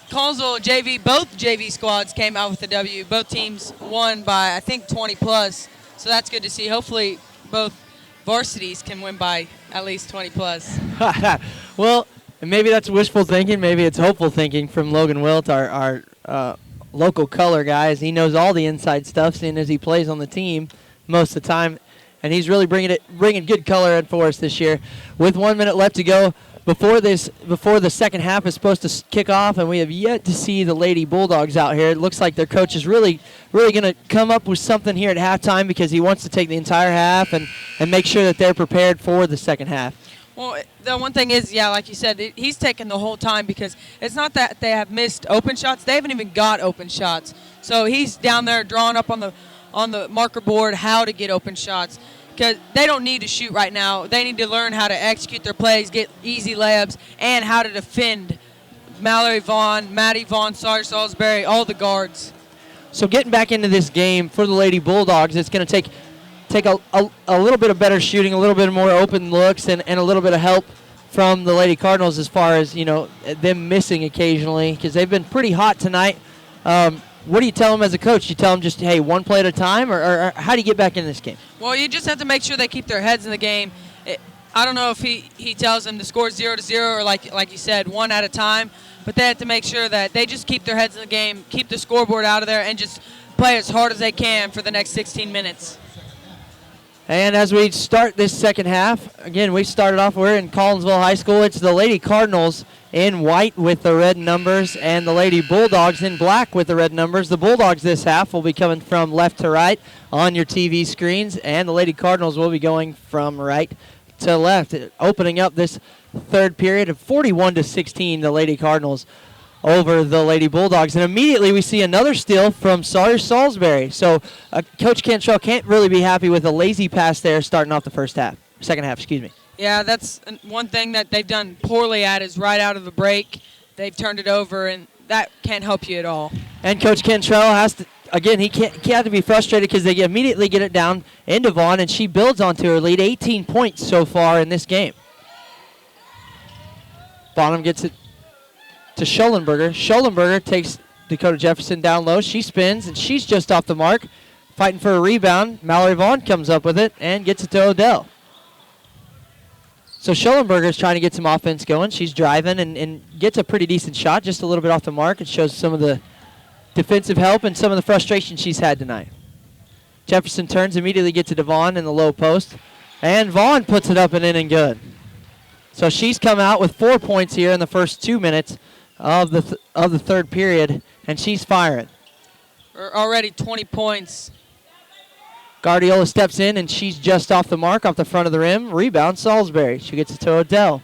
Collinsville JV, both JV squads came out with the W. Both teams won by, I think, 20 plus. So that's good to see. Hopefully both varsities can win by at least 20 plus. Well, maybe that's wishful thinking. Maybe it's hopeful thinking from Logan Wilt, our local color guy. He knows all the inside stuff, seeing as he plays on the team most of the time, and he's really bringing good color in for us this year. With 1 minute left to go before the second half is supposed to kick off, and we have yet to see the Lady Bulldogs out here. It looks like their coach is really going to come up with something here at halftime because he wants to take the entire half and make sure that they're prepared for the second half. Well, the one thing is, like you said, he's taking the whole time because it's not that they have missed open shots. They haven't even got open shots. So he's down there drawing up on the marker board how to get open shots. Because they don't need to shoot right now. They need to learn how to execute their plays, get easy layups, and how to defend Mallory Vaughn, Maddie Vaughn, Sarge Salisbury, all the guards. So getting back into this game for the Lady Bulldogs, it's going to take a little bit of better shooting, a little bit more open looks, and a little bit of help from the Lady Cardinals as far as them missing occasionally because they've been pretty hot tonight. what do you tell them as a coach? You tell them just, hey, one play at a time, or how do you get back in this game? Well, you just have to make sure they keep their heads in the game. I don't know if he tells them to score 0-0 or like you said, one at a time, but they have to make sure that they just keep their heads in the game, keep the scoreboard out of there, and just play as hard as they can for the next 16 minutes. And as we start this second half, again, we started off, we're in Collinsville High School. It's the Lady Cardinals in white with the red numbers and the Lady Bulldogs in black with the red numbers. The Bulldogs this half will be coming from left to right on your TV screens, and the Lady Cardinals will be going from right to left. Opening up this third period of 41-16, the Lady Cardinals over the Lady Bulldogs. And immediately we see another steal from Sawyer Salisbury. So Coach Cantrell can't really be happy with a lazy pass there starting off the second half, excuse me. Yeah, that's one thing that they've done poorly at is right out of the break. They've turned it over, and that can't help you at all. And Coach Cantrell has to, again, he have to be frustrated because they immediately get it down into Vaughn, and she builds onto her lead, 18 points so far in this game. Bonham gets it to Schollenberger. Schollenberger takes Dakota Jefferson down low. She spins, and she's just off the mark, fighting for a rebound. Mallory Vaughn comes up with it and gets it to Odell. So Schollenberger is trying to get some offense going. She's driving and gets a pretty decent shot, just a little bit off the mark. It shows some of the defensive help and some of the frustration she's had tonight. Jefferson turns, immediately gets it to Vaughn in the low post, and Vaughn puts it up and in and good. So she's come out with 4 points here in the first 2 minutes of the third period, and she's firing. Already 20 points. Guardiola steps in, and she's just off the mark, off the front of the rim. Rebound, Salisbury. She gets it to Odell.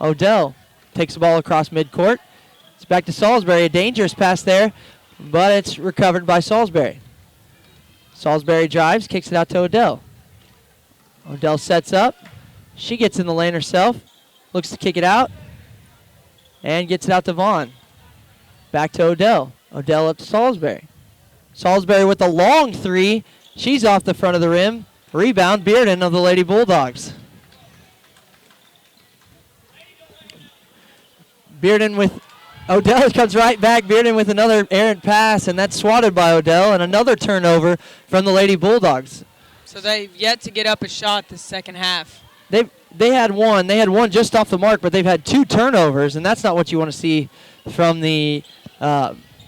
Odell takes the ball across midcourt. It's back to Salisbury. A dangerous pass there, but it's recovered by Salisbury. Salisbury drives, kicks it out to Odell. Odell sets up. She gets in the lane herself, looks to kick it out, and gets it out to Vaughn. Back to Odell. Odell up to Salisbury. Salisbury with a long three. She's off the front of the rim. Rebound, Bearden of the Lady Bulldogs. Bearden with Odell comes right back. Bearden with another errant pass, and that's swatted by Odell, and another turnover from the Lady Bulldogs. So they've yet to get up a shot this second half. They had one. They had one just off the mark, but they've had 2 turnovers, and that's not what you want to see from the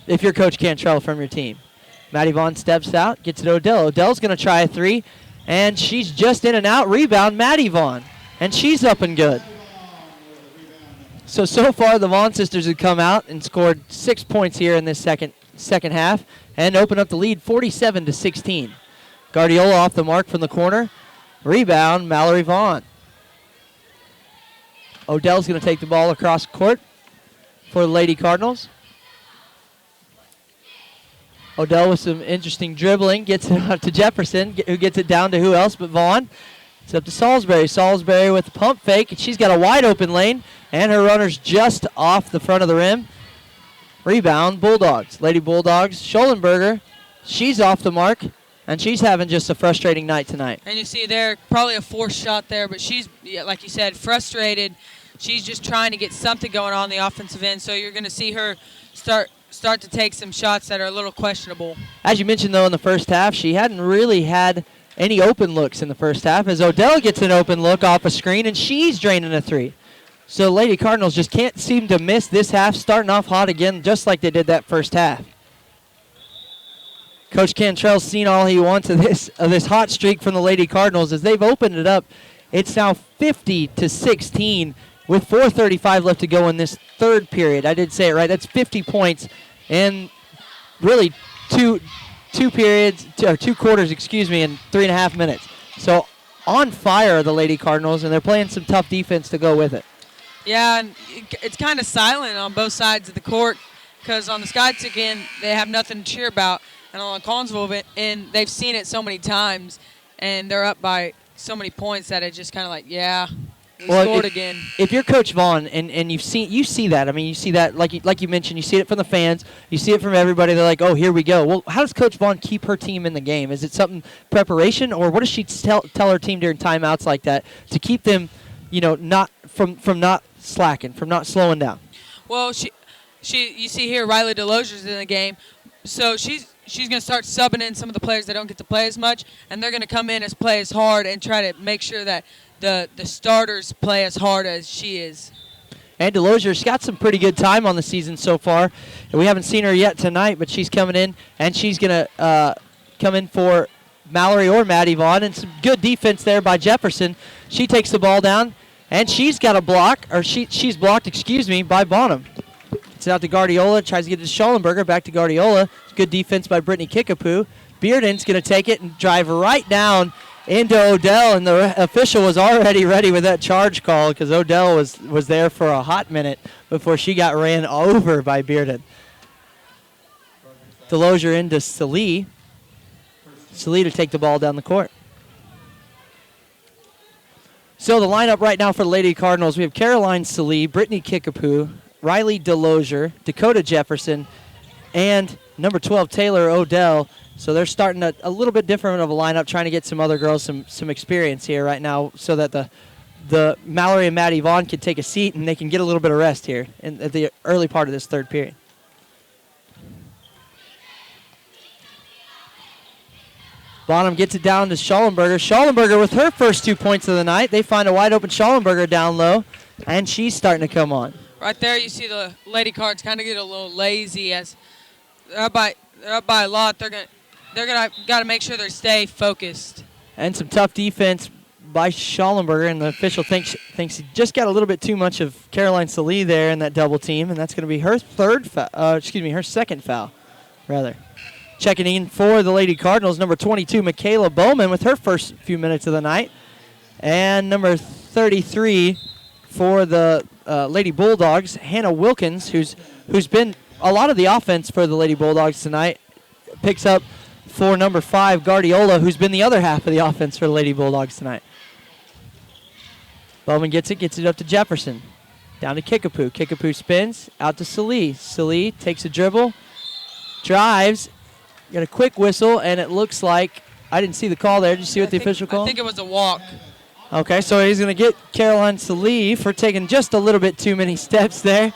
if you're Coach Cantrell from your team. Maddie Vaughn steps out, gets it to Odell. Odell's going to try a three, and she's just in and out. Rebound, Maddie Vaughn, and she's up and good. So far, the Vaughn sisters have come out and scored 6 points here in this second half and open up the lead 47-16. Guardiola off the mark from the corner. Rebound, Mallory Vaughn. Odell's going to take the ball across court for the Lady Cardinals. Odell with some interesting dribbling, gets it out to Jefferson, who gets it down to who else but Vaughn. It's up to Salisbury. Salisbury with the pump fake, and she's got a wide open lane, and her runner's just off the front of the rim. Rebound, Bulldogs. Lady Bulldogs, Schollenberger, she's off the mark, and she's having just a frustrating night tonight. And you see there, probably a forced shot there, but she's, like you said, frustrated. She's just trying to get something going on the offensive end, so you're going to see her start to take some shots that are a little questionable. As you mentioned, though, in the first half, she hadn't really had any open looks in the first half, as Odell gets an open look off a screen, and she's draining a three. So Lady Cardinals just can't seem to miss this half, starting off hot again, just like they did that first half. Coach Cantrell's seen all he wants of this hot streak from the Lady Cardinals as they've opened it up. It's now 50-16 with 4:35 left to go in this third period. I did say it right. That's 50 points in really two quarters, in 3.5 minutes. So on fire are the Lady Cardinals, and they're playing some tough defense to go with it. Yeah, and it's kind of silent on both sides of the court because on the Skytook end, they have nothing to cheer about. And on the Collinsville end, they've seen it so many times, and they're up by so many points that it's just kind of like, yeah, we scored again. If you're Coach Vaughn and you see that, I mean, you see that, like you mentioned, you see it from the fans, you see it from everybody. They're like, oh, here we go. Well, how does Coach Vaughn keep her team in the game? Is it something preparation, or what does she tell her team during timeouts like that to keep them, not from not slacking, from not slowing down? Well, you see here, Riley Delogier's in the game. So she's going to start subbing in some of the players that don't get to play as much, and they're going to come in as play as hard and try to make sure that the starters play as hard as she is. And Delozier's got some pretty good time on the season so far. We haven't seen her yet tonight, but she's coming in, and she's going to come in for Mallory or Maddie Vaughn, and some good defense there by Jefferson. She takes the ball down, and she's got a block, or she's blocked, by Bonham. It's out to Guardiola, tries to get it to Schallenberger, back to Guardiola. Good defense by Brittany Kickapoo. Bearden's going to take it and drive right down into Odell, and the official was already ready with that charge call because Odell was there for a hot minute before she got ran over by Bearden. Delozier into Salee. Salee to take the ball down the court. So the lineup right now for the Lady Cardinals, we have Caroline Salee, Brittany Kickapoo, Riley Delozier, Dakota Jefferson, and number 12, Taylor Odell. So they're starting a little bit different of a lineup, trying to get some other girls some experience here right now so that the Mallory and Maddie Vaughn can take a seat and they can get a little bit of rest here at the early part of this third period. Bonham gets it down to Schallenberger. Schallenberger with her first 2 points of the night. They find a wide open Schallenberger down low, and she's starting to come on. Right there you see the Lady Cards kind of get a little lazy as they're up by a lot. They're gonna got to make sure they stay focused. And some tough defense by Schallenberger, and the official thinks he just got a little bit too much of Caroline Salee there in that double team, and that's going to be her her second foul, rather. Checking in for the Lady Cardinals, number 22, Michaela Bowman with her first few minutes of the night, and number 33 for the Lady Bulldogs, Hannah Wilkins, who's been a lot of the offense for the Lady Bulldogs tonight, picks up for number 5, Guardiola, who's been the other half of the offense for the Lady Bulldogs tonight. Bowman gets it up to Jefferson. Down to Kickapoo. Kickapoo spins, out to Salee. Salee takes a dribble, drives, got a quick whistle, and it looks like, I didn't see the call there. Did you see what the official called? I think it was a walk. Okay, so he's going to get Caroline Salee for taking just a little bit too many steps there.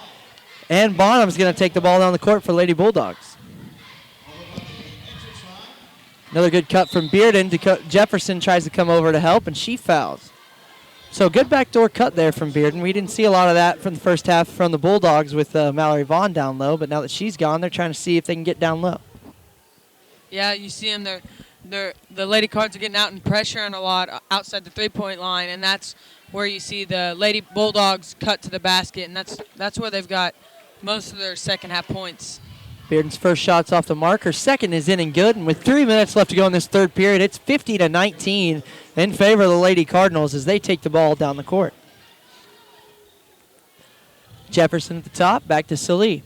And Bonham's going to take the ball down the court for Lady Bulldogs. Another good cut from Bearden. Jefferson tries to come over to help, and she fouls. So good backdoor cut there from Bearden. We didn't see a lot of that from the first half from the Bulldogs with Mallory Vaughn down low, but now that she's gone, they're trying to see if they can get down low. Yeah, you see them. The Lady Cards are getting out and pressuring a lot outside the three-point line, and that's where you see the Lady Bulldogs cut to the basket, and that's where they've got most of their second-half points. Bearden's first shot's off the mark. Her second is in and good, and with 3 minutes left to go in this third period, it's 50-19 in favor of the Lady Cardinals as they take the ball down the court. Jefferson at the top, back to Salee.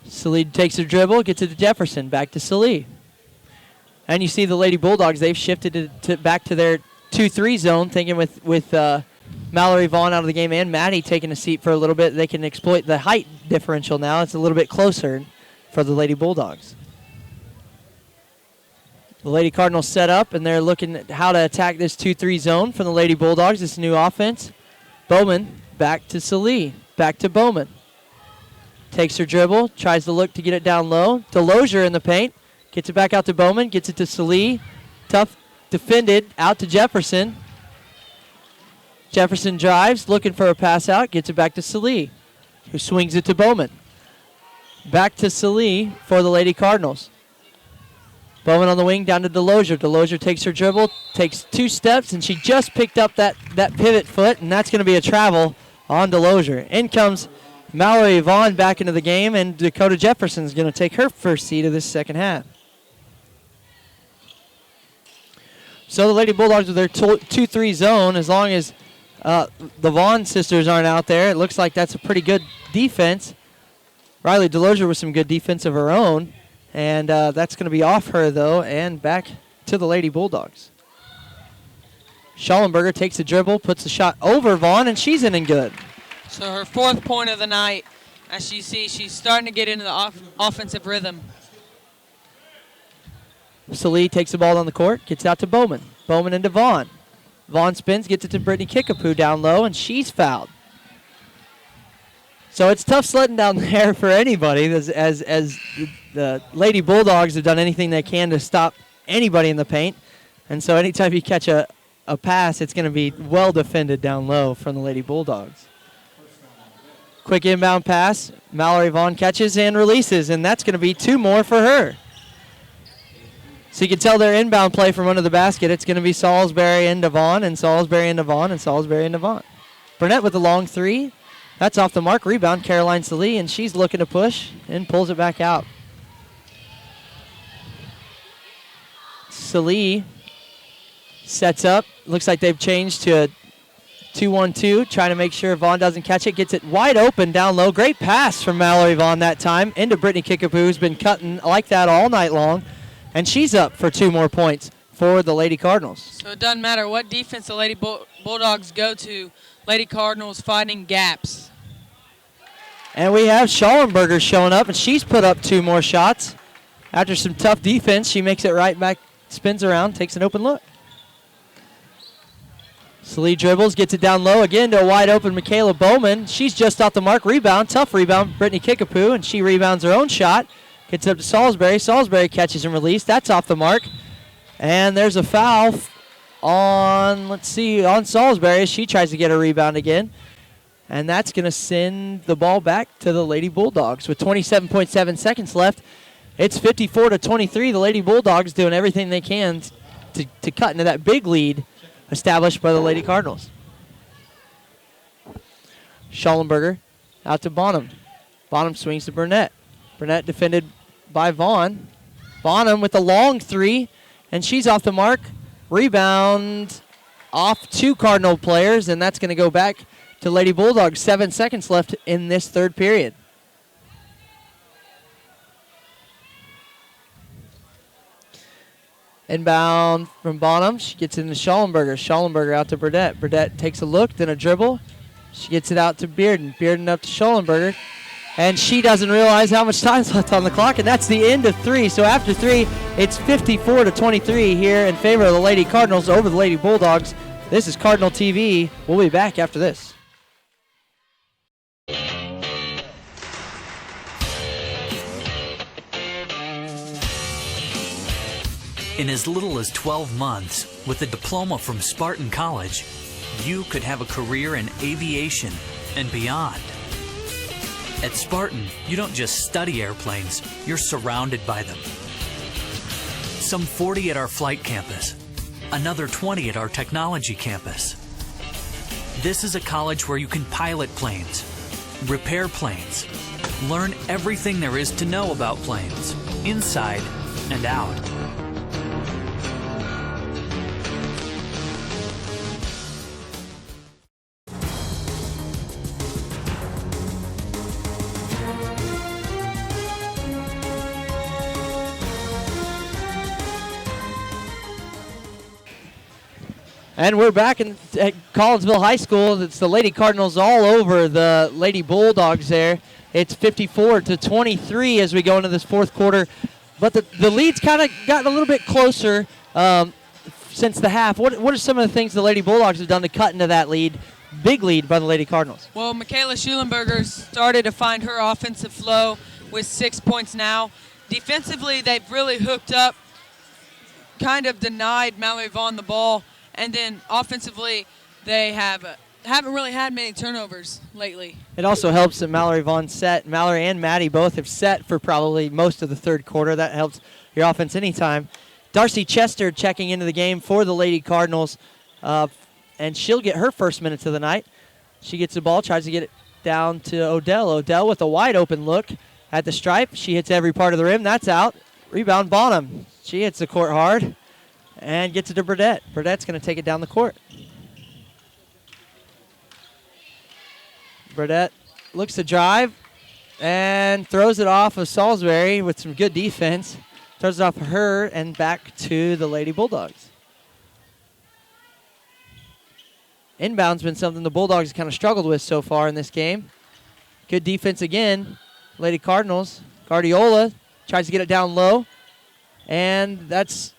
Salee takes a dribble, gets it to Jefferson, back to Salee. And you see the Lady Bulldogs, they've shifted back to their 2-3 zone, thinking with Mallory Vaughn out of the game and Maddie taking a seat for a little bit. They can exploit the height differential now. It's a little bit closer for the Lady Bulldogs. The Lady Cardinals set up, and they're looking at how to attack this 2-3 zone from the Lady Bulldogs, this new offense. Bowman back to Salee, back to Bowman. Takes her dribble, tries to look to get it down low. Delozier in the paint, gets it back out to Bowman, gets it to Salee. Tough defended, out to Jefferson. Jefferson drives, looking for a pass out, gets it back to Salee, who swings it to Bowman. Back to Salee for the Lady Cardinals. Bowman on the wing, down to Delozier. Delozier takes her dribble, takes 2 steps, and she just picked up that pivot foot, and that's going to be a travel on Delozier. In comes Mallory Vaughn back into the game, and Dakota Jefferson is going to take her first seat of this second half. So the Lady Bulldogs with their 2-3 zone, as long as the Vaughn sisters aren't out there, it looks like that's a pretty good defense. Riley Delozier with some good defense of her own, and that's going to be off her, though, and back to the Lady Bulldogs. Schallenberger takes the dribble, puts the shot over Vaughn, and she's in and good. So her 4th point of the night, as you see, she's starting to get into the offensive rhythm. Salee takes the ball on the court, gets out to Bowman. Bowman into Vaughn. Vaughn spins, gets it to Brittany Kickapoo down low, and she's fouled. So it's tough sledding down there for anybody as the Lady Bulldogs have done anything they can to stop anybody in the paint. And so anytime you catch a pass, it's going to be well defended down low from the Lady Bulldogs. Quick inbound pass. Mallory Vaughn catches and releases, and that's going to be 2 more for her. So you can tell their inbound play from under the basket. It's going to be Salisbury into Vaughn, and Salisbury into Vaughn, and Salisbury into Vaughn. Burnett with the long 3. That's off the mark. Rebound, Caroline Salee, and she's looking to push and pulls it back out. Salee sets up. Looks like they've changed to a 2-1-2, trying to make sure Vaughn doesn't catch it. Gets it wide open down low. Great pass from Mallory Vaughn that time into Brittany Kickapoo, who's been cutting like that all night long. And she's up for 2 more points for the Lady Cardinals. So it doesn't matter what defense the Lady Bulldogs go to, Lady Cardinals finding gaps. And we have Schallenberger showing up, and she's put up 2 more shots. After some tough defense, she makes it right back, spins around, takes an open look. Salee dribbles, gets it down low again to a wide open Michaela Bowman. She's just off the mark. Rebound, tough rebound, Brittany Kickapoo, and she rebounds her own shot. Gets up to Salisbury. Salisbury catches and release. That's off the mark. And there's a foul on Salisbury. She tries to get a rebound again. And that's going to send the ball back to the Lady Bulldogs with 27.7 seconds left. It's 54-23. The Lady Bulldogs doing everything they can to cut into that big lead established by the Lady Cardinals. Schallenberger out to Bonham. Bonham swings to Burnett. Burnett defended by Vaughn. Bonham with the long 3, and she's off the mark. Rebound off 2 Cardinal players, and that's going to go back to Lady Bulldogs. 7 seconds left in this third period. Inbound from Bonham. She gets into Schallenberger. Schallenberger out to Burdett. Burdett takes a look, then a dribble. She gets it out to Bearden. Bearden up to Schallenberger. And she doesn't realize how much time's left on the clock, and that's the end of 3. So after 3, it's 54-23 here in favor of the Lady Cardinals over the Lady Bulldogs. This is Cardinal TV. We'll be back after this. In as little as 12 months, with a diploma from Spartan College, you could have a career in aviation and beyond. At Spartan, you don't just study airplanes, you're surrounded by them. Some 40 at our flight campus, another 20 at our technology campus. This is a college where you can pilot planes, repair planes, learn everything there is to know about planes, inside and out. And we're back at Collinsville High School. It's the Lady Cardinals all over the Lady Bulldogs there. It's 54-23 as we go into this fourth quarter. But the lead's kind of gotten a little bit closer since the half. What are some of the things the Lady Bulldogs have done to cut into that lead, big lead by the Lady Cardinals? Well, Michaela Schulenberger started to find her offensive flow with 6 points now. Defensively, they've really hooked up, kind of denied Mallory Vaughn the ball. And then offensively, they haven't really had many turnovers lately. It also helps that Mallory Vaughn set. Mallory and Maddie both have set for probably most of the third quarter. That helps your offense anytime. Darcy Chester checking into the game for the Lady Cardinals, and she'll get her first minutes of the night. She gets the ball, tries to get it down to Odell. Odell with a wide open look at the stripe. She hits every part of the rim. That's out. Rebound Bonham. She hits the court hard. And gets it to Burdett. Burdett's going to take it down the court. Burdett looks to drive and throws it off of Salisbury with some good defense. Throws it off of her and back to the Lady Bulldogs. Inbound's been something the Bulldogs kind of struggled with so far in this game. Good defense again. Lady Cardinals. Guardiola tries to get it down low. And that's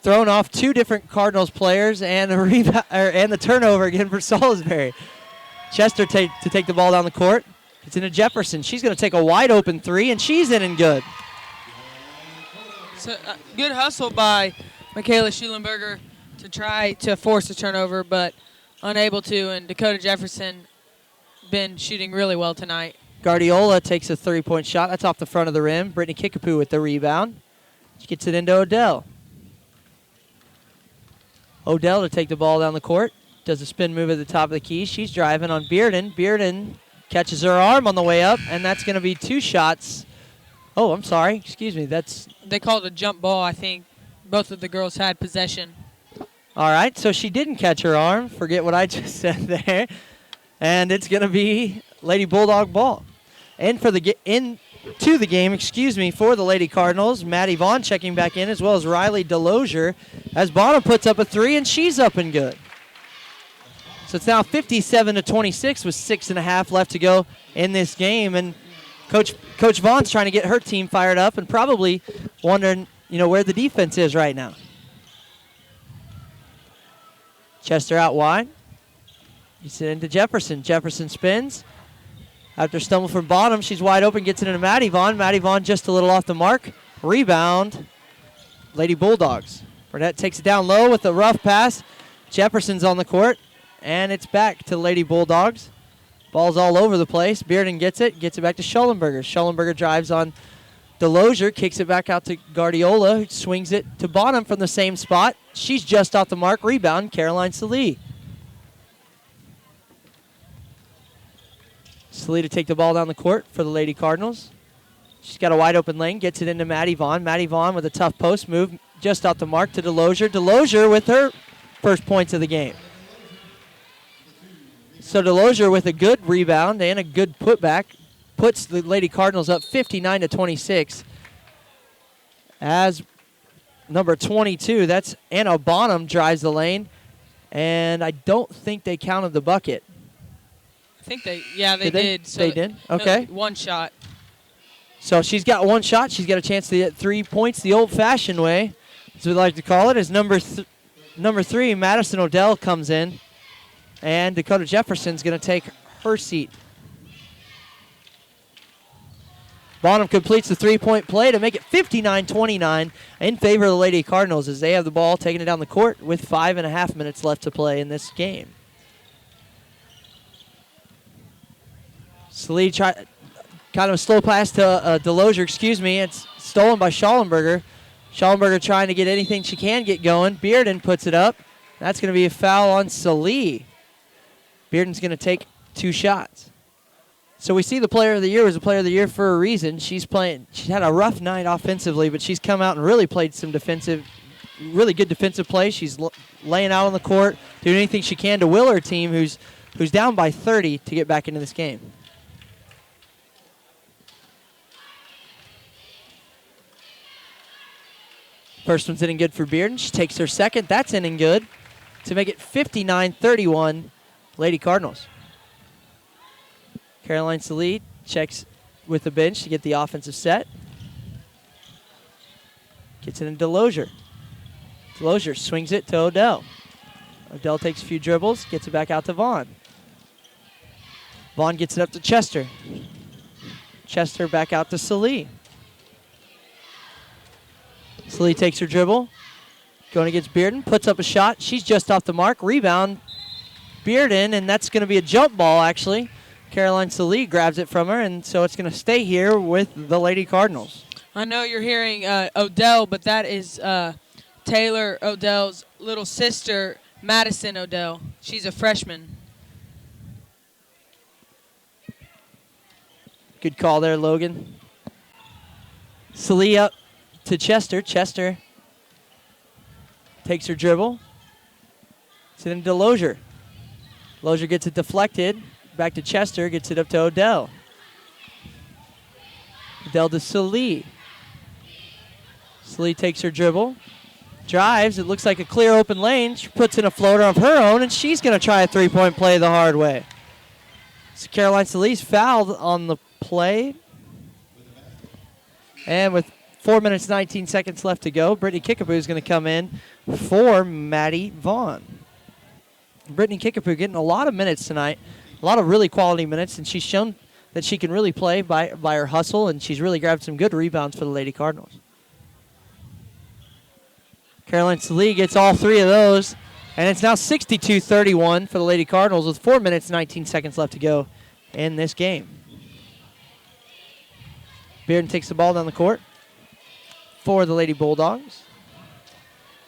thrown off 2 different Cardinals players and a rebound, and the turnover again for Salisbury. Chester to take the ball down the court. It's into Jefferson. She's going to take a wide open 3, and she's in and good. So, good hustle by Michaela Schulenberger to try to force a turnover, but unable to, and Dakota Jefferson been shooting really well tonight. Guardiola takes a 3-point shot. That's off the front of the rim. Brittany Kickapoo with the rebound. She gets it into Odell. Odell to take the ball down the court. Does a spin move at the top of the key. She's driving on Bearden. Bearden catches her arm on the way up, and that's going to be 2 shots. Oh, I'm sorry. Excuse me. They called it a jump ball, I think. Both of the girls had possession. All right, so she didn't catch her arm. Forget what I just said there. And it's going to be Lady Bulldog ball. And for the into the game, for the Lady Cardinals, Maddie Vaughn checking back in, as well as Riley Delozier, as Bonham puts up a 3, and she's up and good. So it's now 57-26 with 6.5 left to go in this game, and Coach Vaughn's trying to get her team fired up and probably wondering, where the defense is right now. Chester out wide. Gets it into Jefferson. Jefferson spins. After stumble from Bonham, she's wide open, gets it into Maddie Vaughn. Maddie Vaughn just a little off the mark. Rebound, Lady Bulldogs. Burnett takes it down low with a rough pass. Jefferson's on the court, and it's back to Lady Bulldogs. Ball's all over the place. Bearden gets it back to Schollenberger. Schollenberger drives on Delozier, kicks it back out to Guardiola, who swings it to Bonham from the same spot. She's just off the mark. Rebound, Caroline Salee. Salee to take the ball down the court for the Lady Cardinals. She's got a wide open lane, gets it into Maddie Vaughn. Maddie Vaughn with a tough post move, just off the mark to Delozier. Delozier with her first points of the game. So Delozier with a good rebound and a good putback puts the Lady Cardinals up 59-26. As number 22, that's Anna Bonham, drives the lane, and I don't think they counted the bucket. I think they did. So they did? Okay. One shot. So she's got one shot. She's got a chance to get 3 points the old-fashioned way, as we like to call it, as number 3, Madison Odell, comes in, and Dakota Jefferson's going to take her seat. Bonham completes the 3-point play to make it 59-29 in favor of the Lady Cardinals as they have the ball, taking it down the court with 5.5 minutes left to play in this game. Salee kind of a slow pass to Delozier, It's stolen by Schollenberger. Schollenberger trying to get anything she can get going. Bearden puts it up. That's going to be a foul on Salee. Bearden's going to take 2 shots. So we see the player of the year was a player of the year for a reason. She's had a rough night offensively, but she's come out and really played some really good defensive play. She's laying out on the court, doing anything she can to will her team, who's down by 30, to get back into this game. First one's inning good for Bearden. She takes her second. That's inning good to make it 59-31, Lady Cardinals. Caroline Salee checks with the bench to get the offensive set. Gets it into Delozier. Delozier swings it to Odell. Odell takes a few dribbles, gets it back out to Vaughn. Vaughn gets it up to Chester. Chester back out to Salee. Salee takes her dribble. Going against Bearden. Puts up a shot. She's just off the mark. Rebound. Bearden, and that's going to be a jump ball, actually. Caroline Salee grabs it from her, and so it's going to stay here with the Lady Cardinals. I know you're hearing Odell, but that is Taylor Odell's little sister, Madison Odell. She's a freshman. Good call there, Logan. Salee up to Chester. Chester takes her dribble. It's into Delozier. Delozier gets it deflected. Back to Chester. Gets it up to Odell. Odell to Salee. Salee takes her dribble. Drives. It looks like a clear open lane. She puts in a floater of her own, and she's going to try a 3-point play the hard way. So Caroline Salee's fouled on the play. And with 4 minutes, 19 seconds left to go, Brittany Kickapoo is going to come in for Maddie Vaughn. Brittany Kickapoo getting a lot of minutes tonight, a lot of really quality minutes, and she's shown that she can really play by her hustle, and she's really grabbed some good rebounds for the Lady Cardinals. Caroline Salee gets all 3 of those. And it's now 62-31 for the Lady Cardinals with 4 minutes, 19 seconds left to go in this game. Bearden takes the ball down the court for the Lady Bulldogs.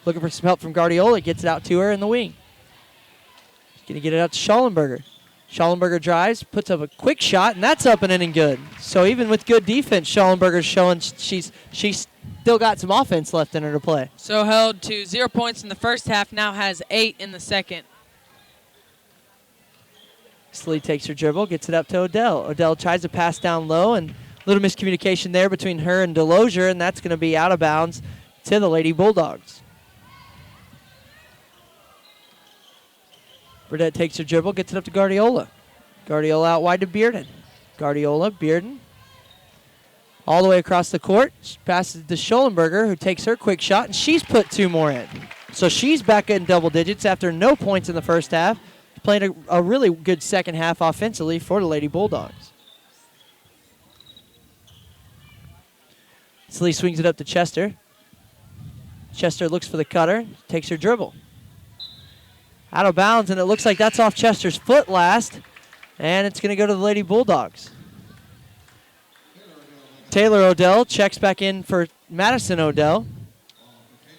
Looking for some help from Guardiola. Gets it out to her in the wing. She's going to get it out to Schallenberger. Schallenberger drives, puts up a quick shot, and that's up and in and good. So even with good defense, Schallenberger's showing she's still got some offense left in her to play. So held to 0 points in the first half, now has 8 in the second. Salee takes her dribble, gets it up to Odell. Odell tries to pass down low, and a little miscommunication there between her and Delosier, and that's going to be out of bounds to the Lady Bulldogs. Burdett takes her dribble, gets it up to Guardiola. Guardiola out wide to Bearden. Guardiola, Bearden. All the way across the court. She passes to Schallenberger, who takes her quick shot, and she's put 2 more in. So she's back in double digits after no points in the first half. Playing a really good second half offensively for the Lady Bulldogs. Salee swings it up to Chester. Chester looks for the cutter, takes her dribble. Out of bounds, and it looks like that's off Chester's foot last, and it's going to go to the Lady Bulldogs. Taylor Odell checks back in for Madison Odell,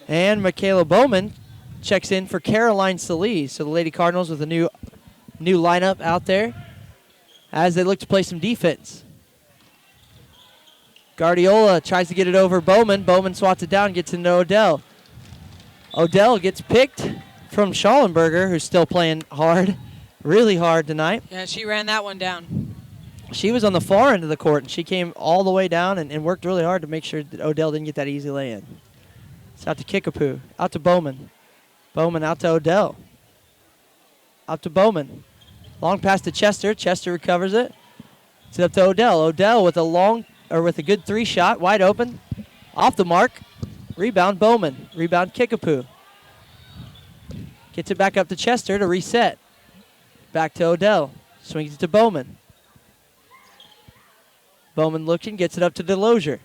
and Michaela Bowman checks in for Caroline Salee. So the Lady Cardinals with a new lineup out there as they look to play some defense. Guardiola tries to get it over Bowman. Bowman swats it down, gets into Odell. Odell gets picked from Schallenberger, who's still playing hard, really hard tonight. Yeah, she ran that one down. She was on the far end of the court, and she came all the way down and worked really hard to make sure that Odell didn't get that easy lay-in. It's out to Kickapoo, out to Bowman. Bowman out to Odell. Out to Bowman. Long pass to Chester. Chester recovers it. It's up to Odell. Odell with a good 3 shot, wide open. Off the mark. Rebound Bowman. Rebound Kickapoo. Gets it back up to Chester to reset. Back to Odell. Swings it to Bowman. Bowman looking, gets it up to Delosier.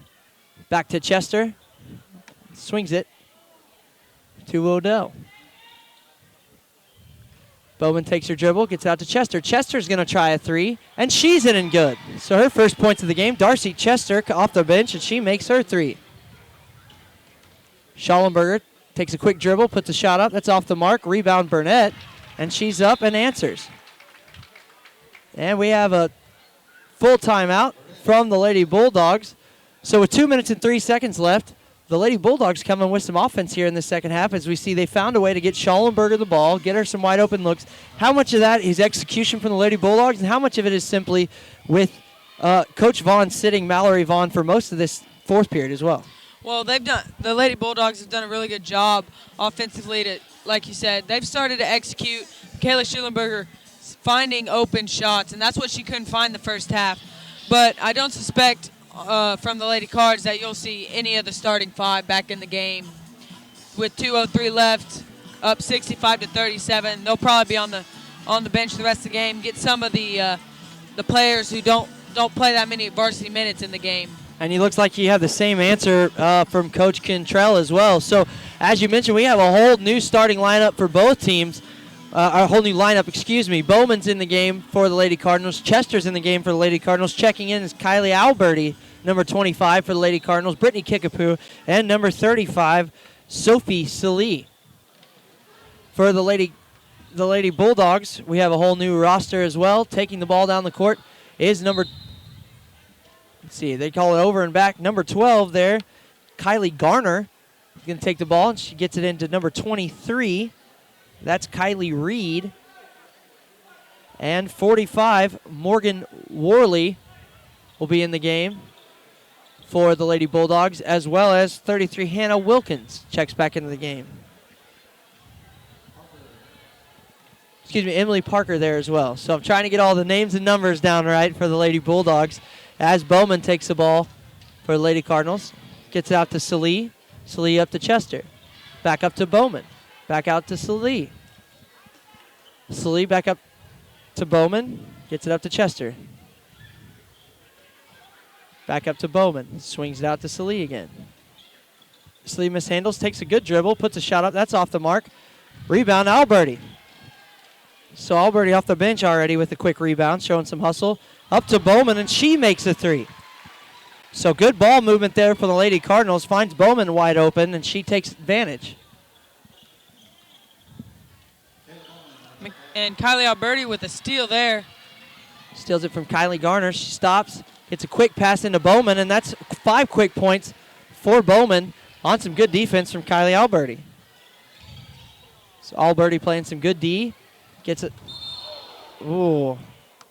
Back to Chester. Swings it to Odell. Bowman takes her dribble, gets out to Chester. Chester's going to try a 3, and she's in and good. So her first points of the game, Darcy Chester off the bench, and she makes her 3. Schallenberger takes a quick dribble, puts a shot up. That's off the mark. Rebound Burnett, and she's up and answers. And we have a full timeout from the Lady Bulldogs. So with 2 minutes and 3 seconds left, the Lady Bulldogs coming with some offense here in the second half as we see they found a way to get Schallenberger the ball, get her some wide open looks. How much of that is execution from the Lady Bulldogs, and how much of it is simply with Coach Vaughn sitting Mallory Vaughn for most of this fourth period as well? Well, the Lady Bulldogs have done a really good job offensively to, like you said, they've started to execute. Kayla Schallenberger finding open shots, and that's what she couldn't find the first half. But I don't suspect from the Lady Cards that you'll see any of the starting 5 back in the game. With 2:03 left, up 65-37, they'll probably be on the bench the rest of the game. Get some of the players who don't play that many varsity minutes in the game. And he looks like you have the same answer from Coach Cantrell as well. So, as you mentioned, we have a whole new starting lineup for both teams. A whole new lineup, excuse me. Bowman's in the game for the Lady Cardinals. Chester's in the game for the Lady Cardinals. Checking in is Kylie Alberti, number 25 for the Lady Cardinals. Brittany Kickapoo, and number 35, Sophie Salee. For the Lady Bulldogs, we have a whole new roster as well. Taking the ball down the court is number, let's see, they call it over and back. Number 12 there, Kylie Garner is going to take the ball, and she gets it into number 23. That's Kylie Reed. And 45, Morgan Worley will be in the game for the Lady Bulldogs, as well as 33, Hannah Wilkins checks back into the game. Excuse me, Emily Parker there as well. So I'm trying to get all the names and numbers down right for the Lady Bulldogs as Bowman takes the ball for the Lady Cardinals. Gets it out to Salee. Salee up to Chester. Back up to Bowman. Back out to Salee. Salee back up to Bowman. Gets it up to Chester. Back up to Bowman. Swings it out to Salee again. Salee mishandles, takes a good dribble, puts a shot up. That's off the mark. Rebound, Alberti. So Alberti off the bench already with a quick rebound, showing some hustle. Up to Bowman, and she makes a three. So good ball movement there for the Lady Cardinals. Finds Bowman wide open, and she takes advantage. And Kylie Alberti with a steal there. Steals it from Kylie Garner. She stops, gets a quick pass into Bowman, and that's 5 quick points for Bowman on some good defense from Kylie Alberti. So Alberti playing some good D. Gets it. Ooh,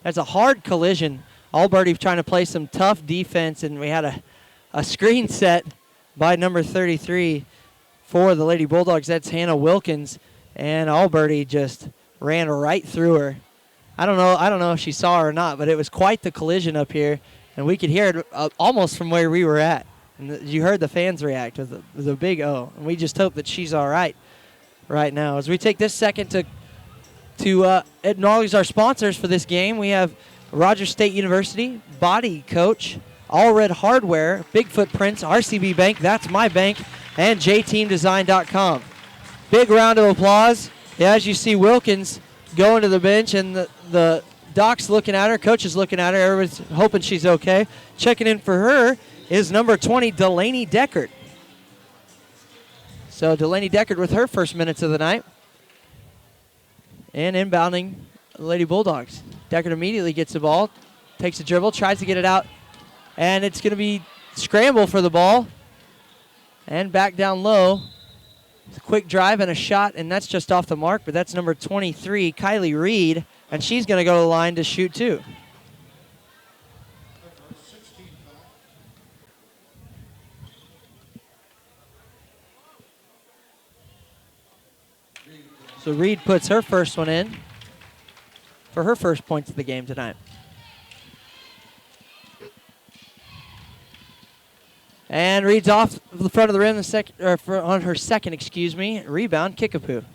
that's a hard collision. Alberti trying to play some tough defense, and we had a screen set by number 33 for the Lady Bulldogs. That's Hannah Wilkins, and Alberti just ran right through her. I don't know if she saw her or not, but it was quite the collision up here, and we could hear it almost from where we were at. And you heard the fans react with a big O, and we just hope that she's all right now. As we take this second to acknowledge our sponsors for this game, we have Rogers State University, Body Coach, All Red Hardware, Bigfoot Prints, RCB Bank, That's My Bank, and JTeamDesign.com. Big round of applause. As you see Wilkins going to the bench, and the doc's looking at her, coach is looking at her, everyone's hoping she's okay. Checking in for her is number 20, Delaney Deckard. So Delaney Deckard with her first minutes of the night. And inbounding the Lady Bulldogs. Deckard immediately gets the ball, takes a dribble, tries to get it out, and it's going to be scramble for the ball. And back down low. It's a quick drive and a shot, and that's just off the mark, but that's number 23, Kylie Reed, and she's going to go to the line to shoot too. So Reed puts her first one in for her first points of the game tonight. And Reed's off the front of the rim on her second, rebound, Kickapoo.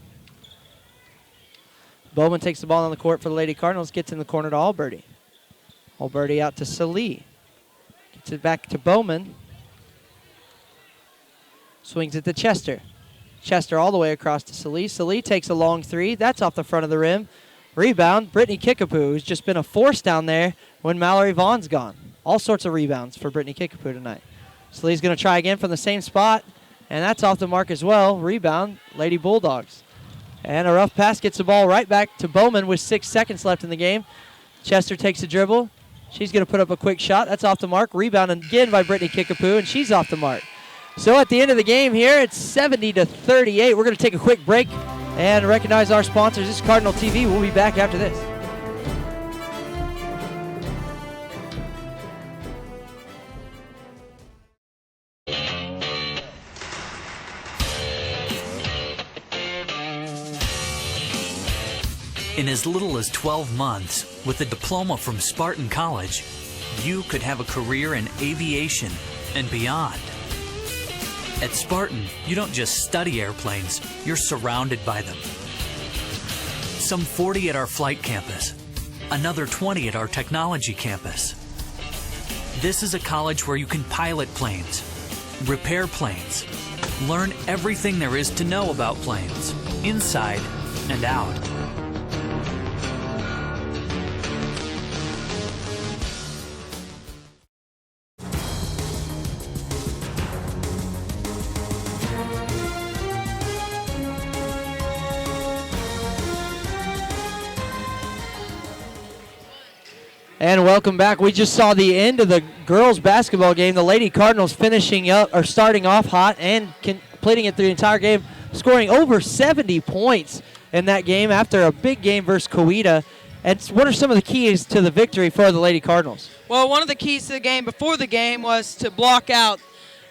Bowman takes the ball on the court for the Lady Cardinals, gets in the corner to Alberti. Alberti out to Salee. Gets it back to Bowman. Swings it to Chester. Chester all the way across to Salee. Salee takes a long three. That's off the front of the rim. Rebound, Brittany Kickapoo, who's just been a force down there when Mallory Vaughn's gone. All sorts of rebounds for Brittany Kickapoo tonight. Salee's going to try again from the same spot, and that's off the mark as well. Rebound, Lady Bulldogs. And a rough pass gets the ball right back to Bowman with 6 seconds left in the game. Chester takes a dribble. She's going to put up a quick shot. That's off the mark. Rebound again by Brittany Kickapoo, and she's off the mark. So at the end of the game here, it's 70-38. We're going to take a quick break and recognize our sponsors. This is Cardinal TV. We'll be back after this. In as little as 12 months, with a diploma from Spartan College, you could have a career in aviation and beyond. At Spartan, you don't just study airplanes, you're surrounded by them. Some 40 at our flight campus, another 20 at our technology campus. This is a college where you can pilot planes, repair planes, learn everything there is to know about planes, inside and out. And welcome back. We just saw the end of the girls basketball game. The Lady Cardinals starting off hot and completing it through the entire game, scoring over 70 points in that game after a big game versus Coweta. And what are some of the keys to the victory for the Lady Cardinals? Well, one of the keys to the game before the game was to block out,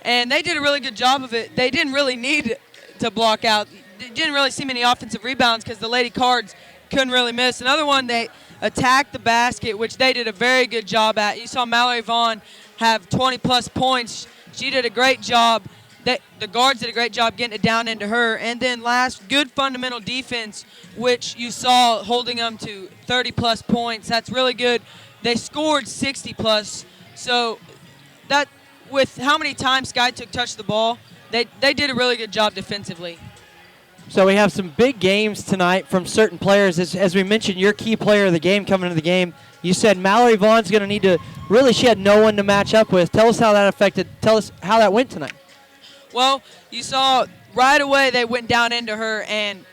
and they did a really good job of it. They didn't really need to block out. They didn't really see many offensive rebounds because the Lady Cards couldn't really miss. Another one, they attacked the basket, which they did a very good job at. You saw Mallory Vaughn have 20-plus points. She did a great job. The guards did a great job getting it down into her. And then last, good fundamental defense, which you saw holding them to 30-plus points. That's really good. They scored 60-plus. So that, with how many times Sky Took touched the ball, they did a really good job defensively. So we have some big games tonight from certain players. As we mentioned, your key player of the game coming into the game, you said Mallory Vaughn's going to need to, really she had no one to match up with. Tell us how that went tonight. Well, you saw right away they went down into her, and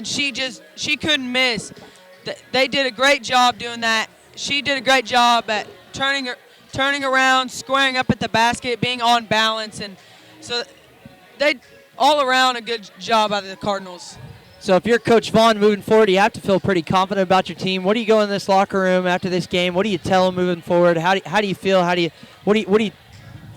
she couldn't miss. They did a great job doing that. She did a great job at turning around, squaring up at the basket, being on balance, and so they all around a good job out of the Cardinals. So if you're Coach Vaughn moving forward, you have to feel pretty confident about your team. What do you go in this locker room after this game? What do you tell them moving forward? How do you feel? What do you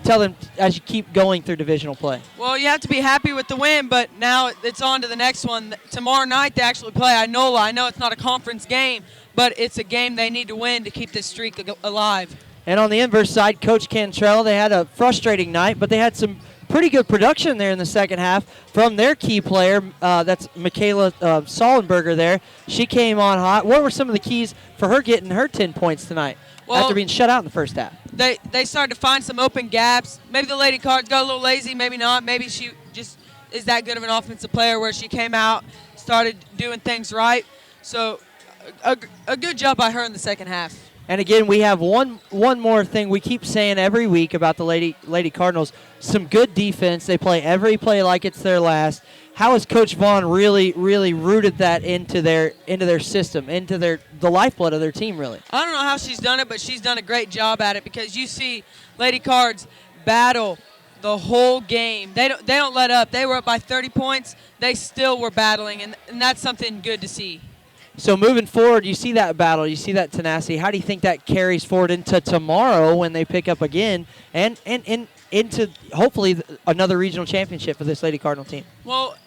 tell them as you keep going through divisional play? Well, you have to be happy with the win, but now it's on to the next one. Tomorrow night they actually play Inola. I know it's not a conference game, but it's a game they need to win to keep this streak alive. And on the inverse side, Coach Cantrell, they had a frustrating night, but they had some pretty good production there in the second half from their key player. That's Michaela Sollenberger there. She came on hot. What were some of the keys for her getting her 10 points tonight after being shut out in the first half? They started to find some open gaps. Maybe the Lady Cards got a little lazy, maybe not. Maybe she just is that good of an offensive player where she came out, started doing things right. So a good job by her in the second half. And again, we have one more thing we keep saying every week about the Lady Cardinals. Some good defense. They play every play like it's their last. How has Coach Vaughn really rooted that into their system, into the lifeblood of their team, really? I don't know how she's done it, but she's done a great job at it, because you see Lady Cards battle the whole game. They don't let up. They were up by 30 points. They still were battling, and that's something good to see. So moving forward, you see that battle, you see that tenacity. How do you think that carries forward into tomorrow when they pick up again and into hopefully another regional championship for this Lady Cardinal team? Well,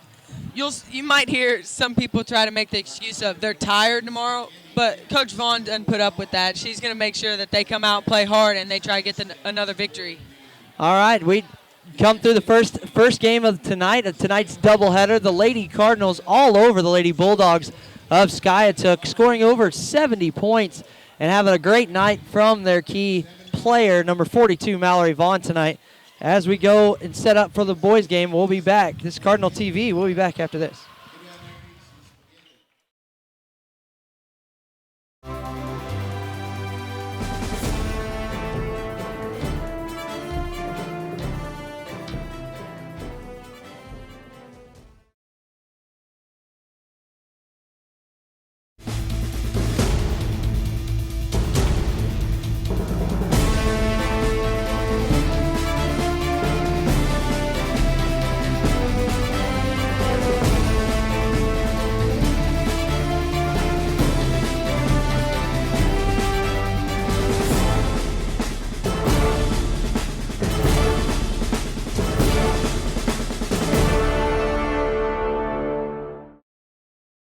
you might hear some people try to make the excuse of they're tired tomorrow, but Coach Vaughn doesn't put up with that. She's going to make sure that they come out, play hard, and they try to get another victory. All right, we come through the first game of tonight's doubleheader. The Lady Cardinals all over the Lady Bulldogs of Skiatook, scoring over 70 points and having a great night from their key player, number 42, Mallory Vaughn, tonight. As we go and set up for the boys game, we'll be back. This is Cardinal TV. We'll be back after this.